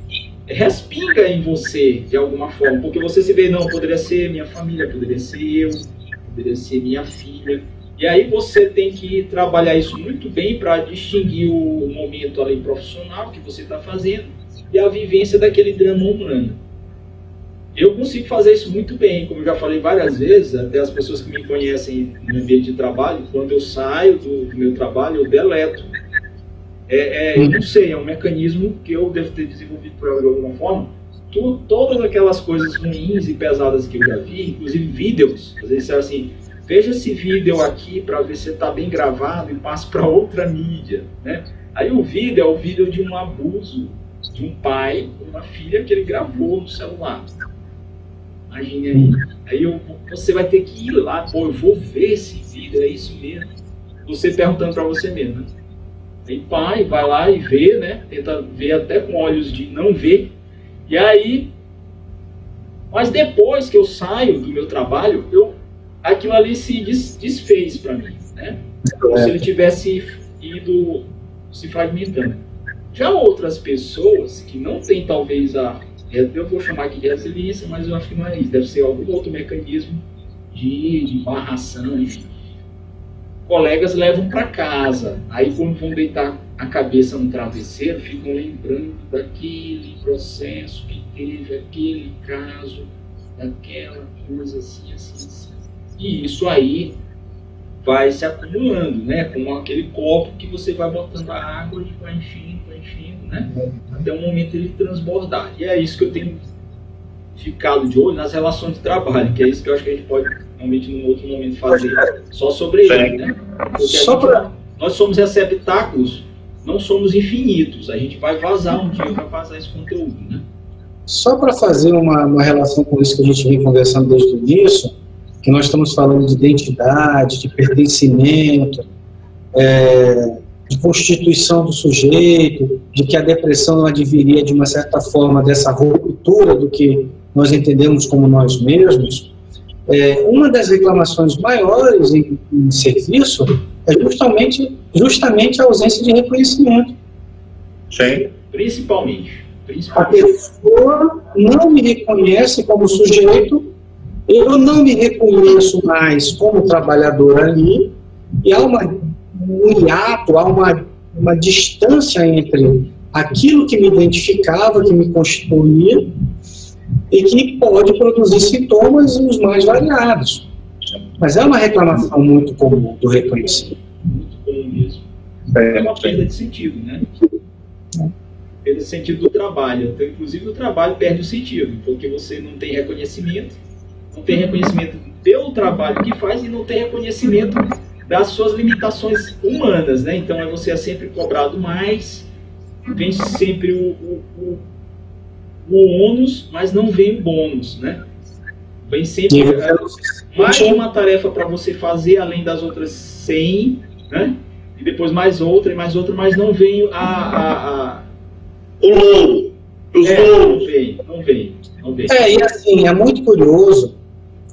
respinga em você de alguma forma. Porque você se vê, não, poderia ser minha família, poderia ser eu, poderia ser minha filha. E aí você tem que trabalhar isso muito bem para distinguir o momento ali profissional que você está fazendo e a vivência daquele drama humano. Eu consigo fazer isso muito bem, como eu já falei várias vezes, até as pessoas que me conhecem no ambiente de trabalho, quando eu saio do meu trabalho, eu deleto. Eu não sei, é um mecanismo que eu devo ter desenvolvido por de alguma forma. Todas aquelas coisas ruins e pesadas que eu já vi, inclusive vídeos, às vezes assim, veja esse vídeo aqui para ver se está bem gravado e passe para outra mídia, né? Aí o vídeo é o vídeo de um abuso de um pai com uma filha que ele gravou no celular. Imagine aí. Aí você vai ter que ir lá, pô, eu vou ver esse vídeo, é isso mesmo. Você perguntando para você mesmo, né? Aí pai vai lá e vê, né? Tenta ver até com olhos de não ver. E aí, mas depois que eu saio do meu trabalho, aquilo ali se desfez para mim, né? Como se ele tivesse ido se fragmentando. Já outras pessoas que não têm talvez eu vou chamar aqui de resiliência, mas eu acho que não é isso, deve ser algum outro mecanismo de barração, enfim. Colegas levam para casa, aí quando vão deitar a cabeça no travesseiro, ficam lembrando daquele processo que teve, aquele caso, daquela coisa assim, assim, assim. E isso aí vai se acumulando, né? Como aquele copo que você vai botando a água e vai enchendo, né? Até o momento ele transbordar. E é isso que eu tenho ficado de olho nas relações de trabalho, que é isso que eu acho que a gente pode, realmente, num outro momento fazer. Só sobre ele, né? Porque nós somos receptáculos, não somos infinitos. A gente vai vazar um dia, vai vazar esse conteúdo, né? Só para fazer uma relação com isso que a gente vem conversando desde o início, que nós estamos falando de identidade, de pertencimento, de constituição do sujeito, de que a depressão não adviria de uma certa forma dessa ruptura do que nós entendemos como nós mesmos. Uma das reclamações maiores em serviço é justamente a ausência de reconhecimento. Sim. Principalmente. A pessoa não me reconhece como sujeito, eu não me reconheço mais como trabalhador ali, e há um hiato, há uma distância entre aquilo que me identificava, que me constituía, e que pode produzir sintomas os mais variados. Mas é uma reclamação muito comum do reconhecimento. Muito comum mesmo. É uma perda de sentido, né? Perda de sentido do trabalho. Então, inclusive, o trabalho perde o sentido, porque você não tem reconhecimento pelo trabalho que faz e não tem reconhecimento das suas limitações humanas, né? Então, você é sempre cobrado mais, vem sempre o ônus, mas não vem o bônus, né? Vem sempre mais uma tarefa para você fazer, além das outras 100, né? E depois mais outra, mas não vem o louro. Não vem. E assim, é muito curioso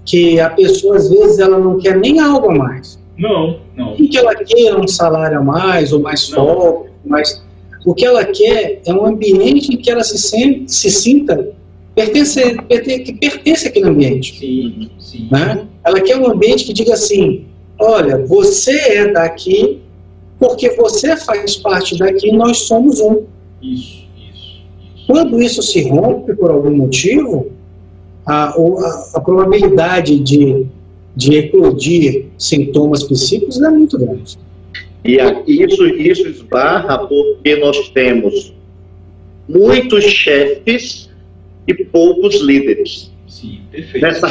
que a pessoa, às vezes, ela não quer nem algo a mais. Não. Nem que ela queira um salário a mais, ou mais folga, mas o que ela quer é um ambiente em que ela se sinta que pertence àquele ambiente. Sim. Né? Ela quer um ambiente que diga assim, olha, você é daqui, porque você faz parte daqui, nós somos um. Isso. Quando isso se rompe por algum motivo, a probabilidade de de eclodir sintomas psíquicos é muito grande. E isso esbarra porque nós temos muitos chefes e poucos líderes. Sim, perfeito. Nessa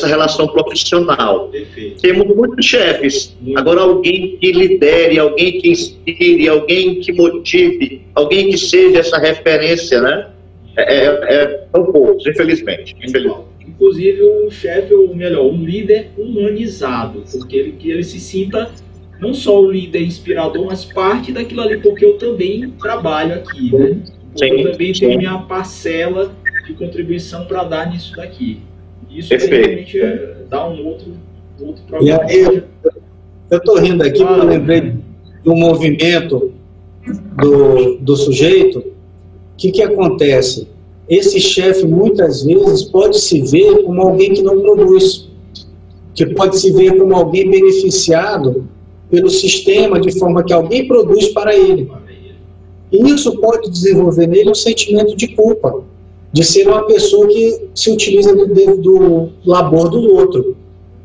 relação profissional. Perfeito. Temos muitos chefes. Agora, alguém que lidere, alguém que inspire, alguém que motive, alguém que seja essa referência, né? São poucos, infelizmente. Inclusive o chefe, ou melhor, um líder humanizado, porque ele se sinta não só o líder inspirador, mas parte daquilo ali, porque eu também trabalho aqui, né? Eu também tenho minha parcela de contribuição para dar nisso daqui. Isso realmente dá um outro problema. E aí, eu estou rindo aqui, porque eu lembrei do movimento do sujeito. O que acontece? Esse chefe, muitas vezes, pode se ver como alguém que não produz, que pode se ver como alguém beneficiado pelo sistema, de forma que alguém produz para ele. E isso pode desenvolver nele um sentimento de culpa, de ser uma pessoa que se utiliza do labor do outro.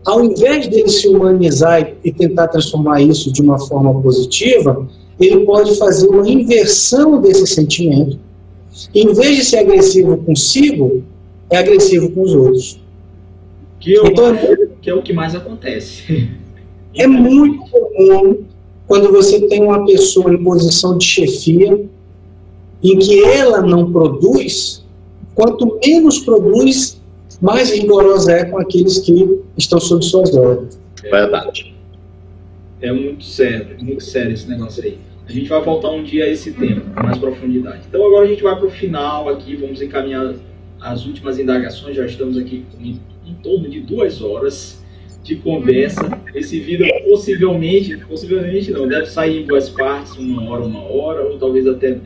Ao invés dele se humanizar e tentar transformar isso de uma forma positiva, ele pode fazer uma inversão desse sentimento. Em vez de ser agressivo consigo, é agressivo com os outros. Que é o que mais acontece. É muito comum quando você tem uma pessoa em posição de chefia, em que ela não produz, quanto menos produz, mais rigorosa é com aqueles que estão sob suas ordens. Verdade. É muito sério esse negócio aí. A gente vai voltar um dia a esse tema, com mais profundidade. Então agora a gente vai para o final aqui, vamos encaminhar as últimas indagações, já estamos aqui em torno de 2 horas de conversa. Esse vídeo possivelmente não, deve sair em 2 partes, 1 hora, ou talvez até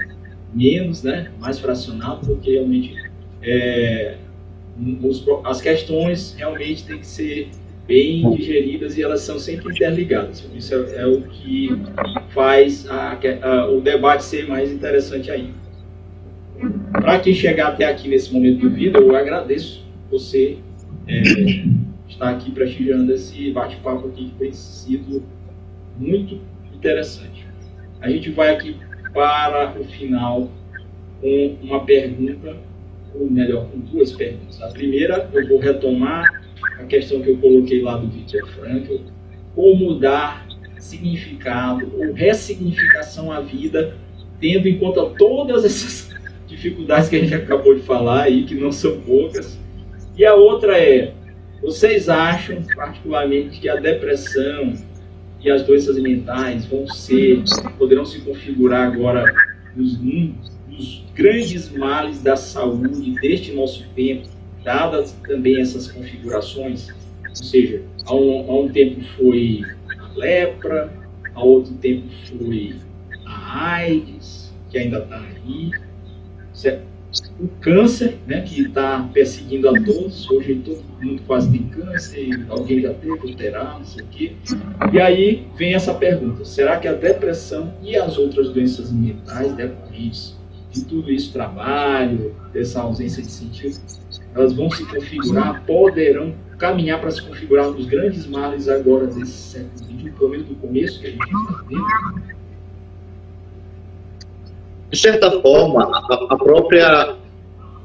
menos, né? Mais fracionado, porque realmente as questões realmente têm que ser bem digeridas e elas são sempre interligadas. Isso é o que faz o debate ser mais interessante ainda. Para quem chegar até aqui nesse momento do vídeo, eu agradeço você estar aqui prestigiando esse bate-papo aqui, que tem sido muito interessante. A gente vai aqui para o final com uma pergunta, ou melhor, com 2 perguntas. A primeira, eu vou retomar a questão que eu coloquei lá do Viktor Frankl: como dar significado ou ressignificação à vida, tendo em conta todas essas dificuldades que a gente acabou de falar aí, que não são poucas. E a outra é: vocês acham particularmente que a depressão e as doenças mentais poderão se configurar agora nos grandes males da saúde deste nosso tempo, dadas também essas configurações? Ou seja, há um tempo foi a lepra, há outro tempo foi a AIDS, que ainda está aí, certo? O câncer, né, que está perseguindo a todos. Hoje todo mundo quase tem câncer, alguém já teve, ou terá, não sei o quê. E aí vem essa pergunta: será que a depressão e as outras doenças mentais decorrentes de tudo isso, trabalho, dessa ausência de sentido, elas vão se configurar, poderão caminhar para se configurar nos grandes males agora desse século XXI, pelo menos do começo que a gente está vendo? De certa forma, a própria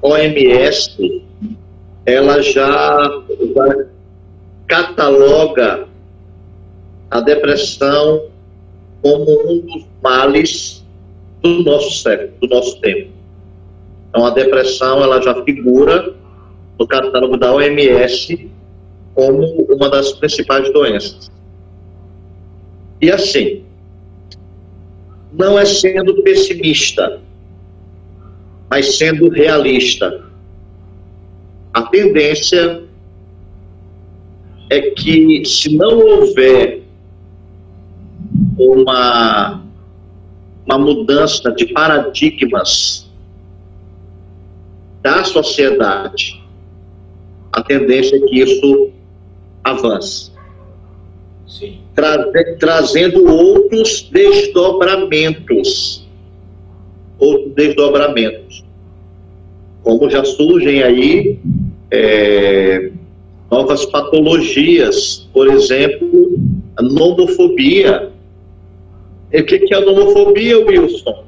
OMS, ela já cataloga a depressão como um dos males do nosso século, do nosso tempo. Então, a depressão, ela já figura no catálogo da OMS como uma das principais doenças. E assim, não é sendo pessimista, mas sendo realista. A tendência é que, se não houver uma mudança de paradigmas da sociedade, a tendência é que isso avance. Sim. Trazendo outros desdobramentos. Como já surgem aí novas patologias, por exemplo, a nomofobia. E o que é a nomofobia, Wilson?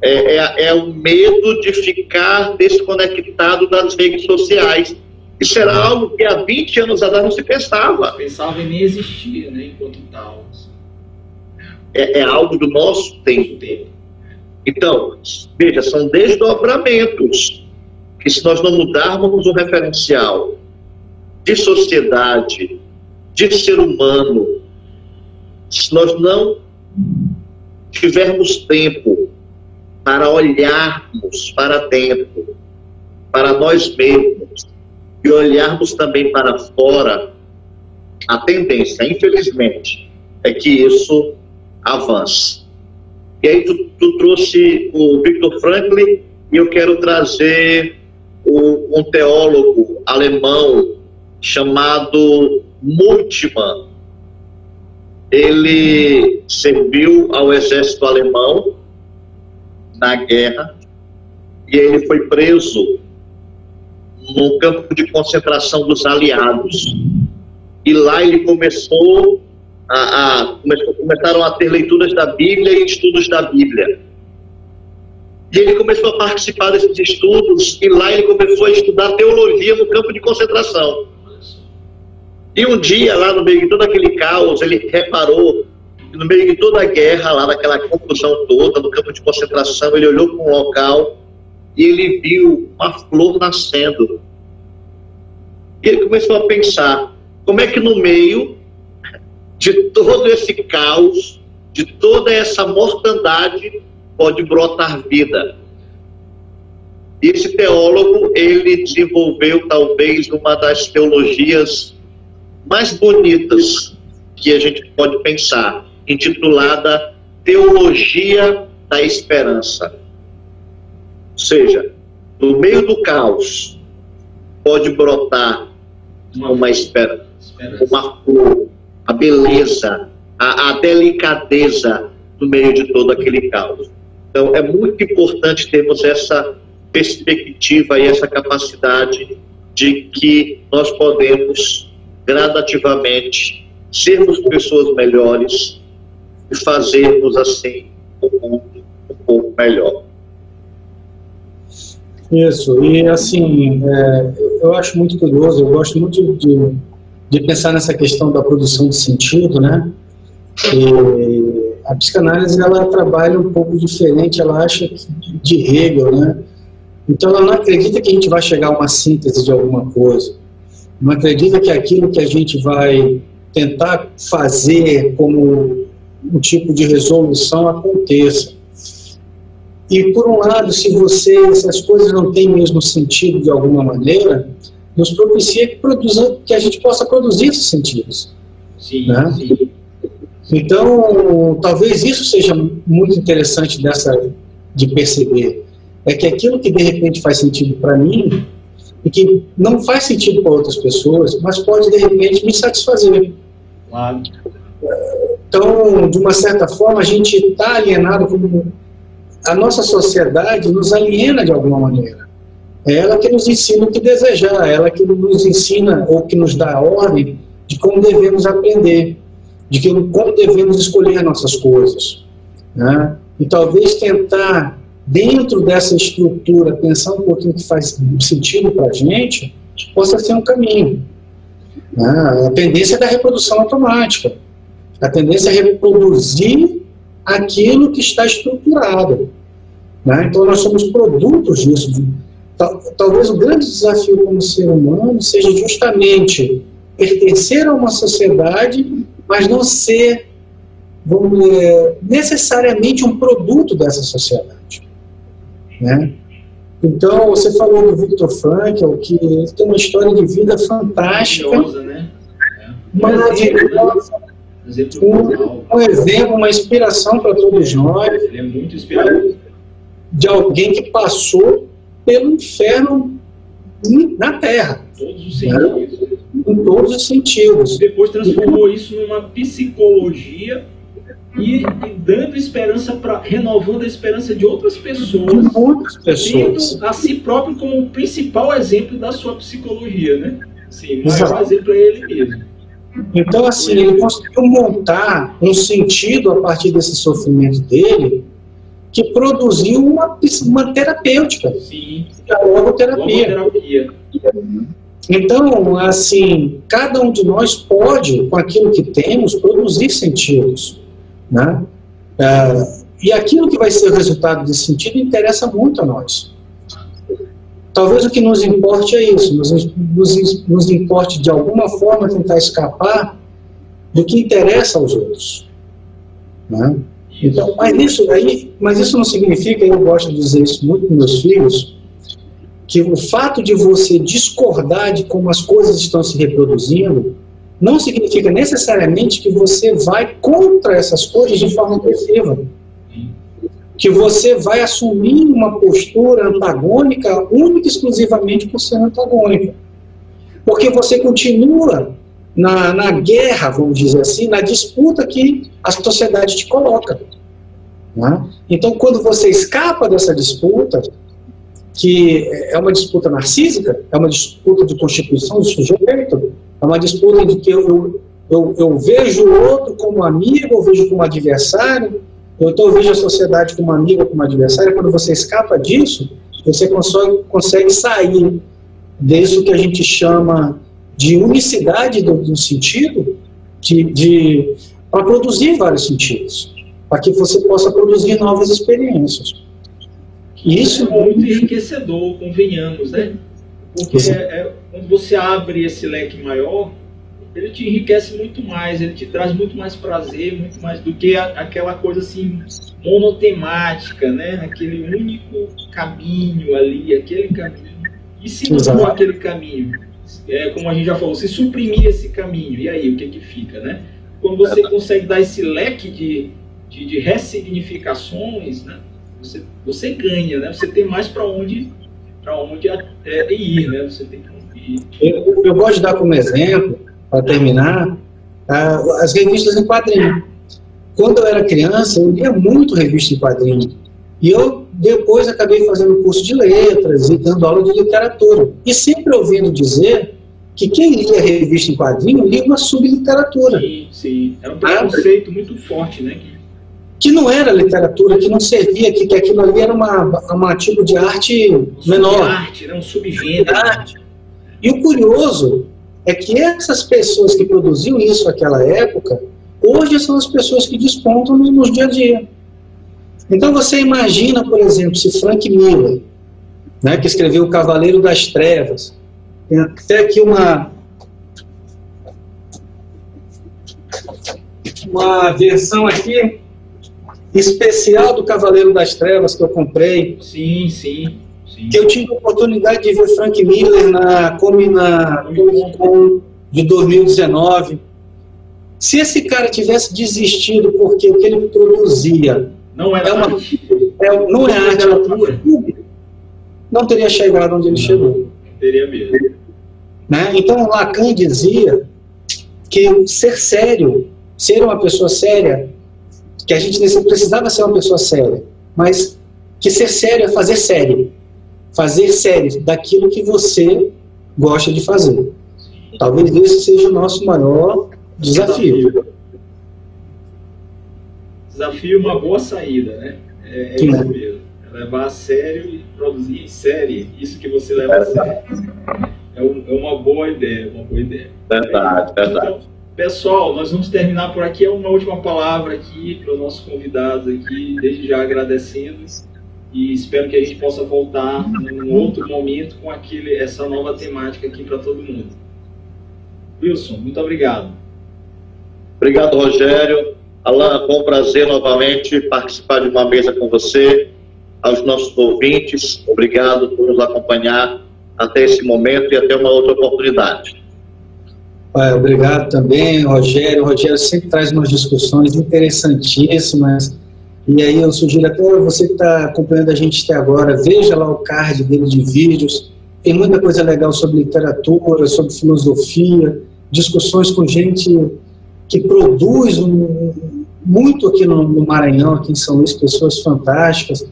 É o medo de ficar desconectado das redes sociais. Isso era algo que há 20 anos atrás não se pensava. Pensava e nem existia, né, enquanto tal. É algo do nosso tempo. Então, veja, são desdobramentos que, se nós não mudarmos o referencial de sociedade, de ser humano, se nós não tivermos tempo para olharmos para dentro, para nós mesmos, e olharmos também para fora, a tendência, infelizmente, é que isso avance. E aí tu trouxe o Viktor Frankl, e eu quero trazer um teólogo alemão chamado Moltmann. Ele serviu ao exército alemão na guerra e ele foi preso no campo de concentração dos aliados. E lá ele começaram a ter leituras da Bíblia e estudos da Bíblia. E ele começou a participar desses estudos, e lá ele começou a estudar teologia no campo de concentração. E um dia, lá no meio de todo aquele caos, ele reparou, no meio de toda a guerra, lá naquela confusão toda, no campo de concentração, ele olhou para um local e ele viu uma flor nascendo. E ele começou a pensar, como é que no meio de todo esse caos, de toda essa mortandade, pode brotar vida? E esse teólogo, ele desenvolveu talvez uma das teologias mais bonitas que a gente pode pensar, intitulada Teologia da Esperança. Ou seja, no meio do caos pode brotar uma esperança, uma flor, a beleza, a delicadeza no meio de todo aquele caos. Então, é muito importante termos essa perspectiva e essa capacidade de que nós podemos, gradativamente, sermos pessoas melhores e fazermos, assim, o mundo um pouco melhor. Isso, e assim, eu acho muito curioso, eu gosto muito de pensar nessa questão da produção de sentido, né? E a psicanálise, ela trabalha um pouco diferente, ela acha de Hegel, né? Então ela não acredita que a gente vai chegar a uma síntese de alguma coisa, não acredita que aquilo que a gente vai tentar fazer como um tipo de resolução aconteça. E por um lado, se as coisas não têm mesmo sentido de alguma maneira, nos propicia que a gente possa produzir esses sentidos. Sim, né? Sim. Então, talvez isso seja muito interessante de perceber. É que aquilo que de repente faz sentido para mim, e que não faz sentido para outras pessoas, mas pode de repente me satisfazer. Claro. Então, de uma certa forma, a gente está alienado, como a nossa sociedade nos aliena de alguma maneira. É ela que nos ensina o que desejar, é ela que nos ensina ou que nos dá a ordem de como devemos aprender, de como devemos escolher nossas coisas, né? E talvez tentar, dentro dessa estrutura, pensar um pouquinho que faz sentido para a gente, possa ser um caminho, né? A tendência é da reprodução automática, a tendência é reproduzir aquilo que está estruturado, né? Então nós somos produtos disso. Talvez o grande desafio como ser humano seja justamente pertencer a uma sociedade, mas não ser, vamos dizer, necessariamente um produto dessa sociedade, né? Então, você falou do Viktor Frankl, que ele tem uma história de vida fantástica, né? maravilhosa, um exemplo, uma inspiração para todos nós. Ele é muito inspirador. De alguém que passou pelo inferno na Terra. Todos os sentidos. Né? Em todos os sentidos. Depois transformou isso numa psicologia e dando esperança, renovando a esperança de outras pessoas. De outras pessoas. Tendo a si próprio como o principal exemplo da sua psicologia, né? Sim, o maior exemplo é ele mesmo. Então, assim, ele conseguiu montar um sentido a partir desse sofrimento dele, que produziu uma terapêutica. Sim. A logoterapia. Então, assim, cada um de nós pode, com aquilo que temos, produzir sentidos, né? E aquilo que vai ser o resultado desse sentido interessa muito a nós. Talvez o que nos importe é isso, nos importe de alguma forma tentar escapar do que interessa aos outros, né? Então, mas isso não significa, eu gosto de dizer isso muito com meus filhos, que o fato de você discordar de como as coisas estão se reproduzindo não significa necessariamente que você vai contra essas coisas de forma agressiva, que você vai assumir uma postura antagônica única e exclusivamente por ser antagônica, porque você continua na guerra, vamos dizer assim, na disputa que a sociedade te coloca, né? Então, quando você escapa dessa disputa, que é uma disputa narcísica, é uma disputa de constituição do sujeito, é uma disputa em que eu vejo o outro como amigo, eu vejo como adversário, então eu vejo a sociedade como amiga, como adversária. Quando você escapa disso, você consegue sair disso que a gente chama de unicidade do sentido, para produzir vários sentidos, para que você possa produzir novas experiências. Isso é muito enriquecedor, convenhamos, né? Porque quando você abre esse leque maior, ele te enriquece muito mais, ele te traz muito mais prazer, muito mais do que aquela coisa assim monotemática, né? Aquele único caminho ali, aquele caminho. E se não for aquele caminho, como a gente já falou, se suprimir esse caminho, e aí o que fica, né? Quando você consegue dar esse leque de ressignificações, né? Você ganha, né? Você tem mais para onde ir, né? Você tem que ir. Eu gosto de dar como exemplo, para terminar, as revistas em quadrinho. Quando eu era criança, eu lia muito revista em quadrinho. E eu depois acabei fazendo curso de letras e dando aula de literatura. E sempre ouvindo dizer que quem lia revista em quadrinho lia uma subliteratura. Sim. Era um preconceito muito forte, né? Que não era literatura, que não servia, que aquilo ali era uma tipo de arte menor. Arte, era um subgênero. E o curioso é que essas pessoas que produziam isso naquela época, hoje são as pessoas que despontam no dia a dia. Então você imagina, por exemplo, se Frank Miller, né, que escreveu O Cavaleiro das Trevas, tem até aqui uma versão aqui especial do Cavaleiro das Trevas que eu comprei. Sim. Que eu tive a oportunidade de ver Frank Miller na Comic Con de 2019. Se esse cara tivesse desistido porque o que ele produzia não é arte, não teria chegado onde ele chegou. Teria mesmo. Né? Então Lacan dizia que ser sério, ser uma pessoa séria, que a gente precisava ser uma pessoa séria, mas que ser sério é fazer série. Fazer série daquilo que você gosta de fazer. Talvez esse seja o nosso maior desafio. Desafio, uma boa saída, né? É isso mesmo. É levar a sério e produzir em série isso que você leva a sério. É uma boa ideia, Verdade. Então, pessoal, nós vamos terminar por aqui. É uma última palavra aqui para os nossos convidados aqui, desde já agradecendo. E espero que a gente possa voltar num outro momento com essa nova temática aqui para todo mundo. Wilson, muito obrigado. Obrigado, Rogério. Alan, foi um prazer novamente participar de uma mesa com você. Aos nossos ouvintes, obrigado por nos acompanhar até esse momento e até uma outra oportunidade. Obrigado também, Rogério. O Rogério sempre traz umas discussões interessantíssimas. E aí eu sugiro até você que está acompanhando a gente até agora, veja lá o card dele de vídeos. Tem muita coisa legal sobre literatura, sobre filosofia, discussões com gente que produz muito aqui no Maranhão, aqui em São Luís, pessoas fantásticas.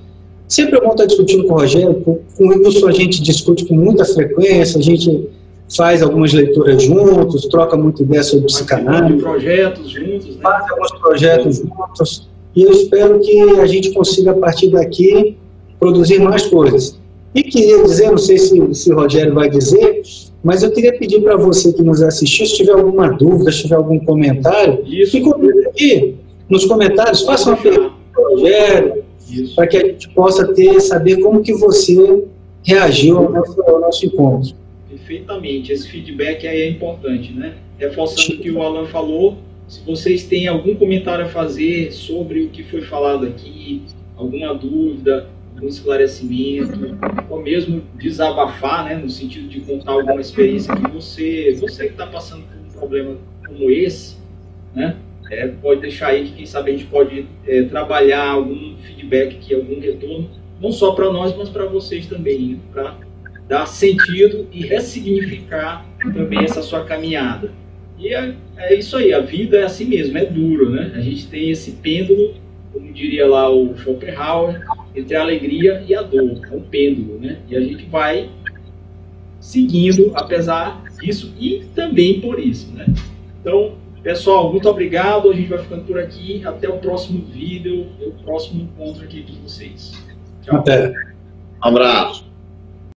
Sempre é bom estar discutindo com o Rogério, com o Wilson a gente discute com muita frequência, a gente faz algumas leituras juntos, troca muita ideia sobre psicanálise. Projetos juntos, né? Faz alguns projetos juntos. E eu espero que a gente consiga, a partir daqui, produzir mais coisas. E queria dizer, não sei se o Rogério vai dizer, mas eu queria pedir para você que nos assistiu, se tiver alguma dúvida, se tiver algum comentário, que comenta aqui nos comentários, faça uma pergunta para o Rogério, para que a gente possa saber como que você reagiu ao nosso encontro. Perfeitamente, esse feedback aí é importante, né? Reforçando o que o Alan falou, se vocês têm algum comentário a fazer sobre o que foi falado aqui, alguma dúvida, algum esclarecimento, ou mesmo desabafar, né, no sentido de contar alguma experiência que você que está passando por um problema como esse, né, pode deixar aí que quem sabe a gente pode trabalhar algum feedback aqui, algum retorno, não só para nós, mas para vocês também, né, para dar sentido e ressignificar também essa sua caminhada. E é isso aí, a vida é assim mesmo, é duro, né? A gente tem esse pêndulo, como diria lá o Schopenhauer, entre a alegria e a dor, é um pêndulo, né? E a gente vai seguindo, apesar disso, e também por isso, né? Então, pessoal, muito obrigado, a gente vai ficando por aqui, até o próximo vídeo, o próximo encontro aqui com vocês. Tchau. Até. Um abraço.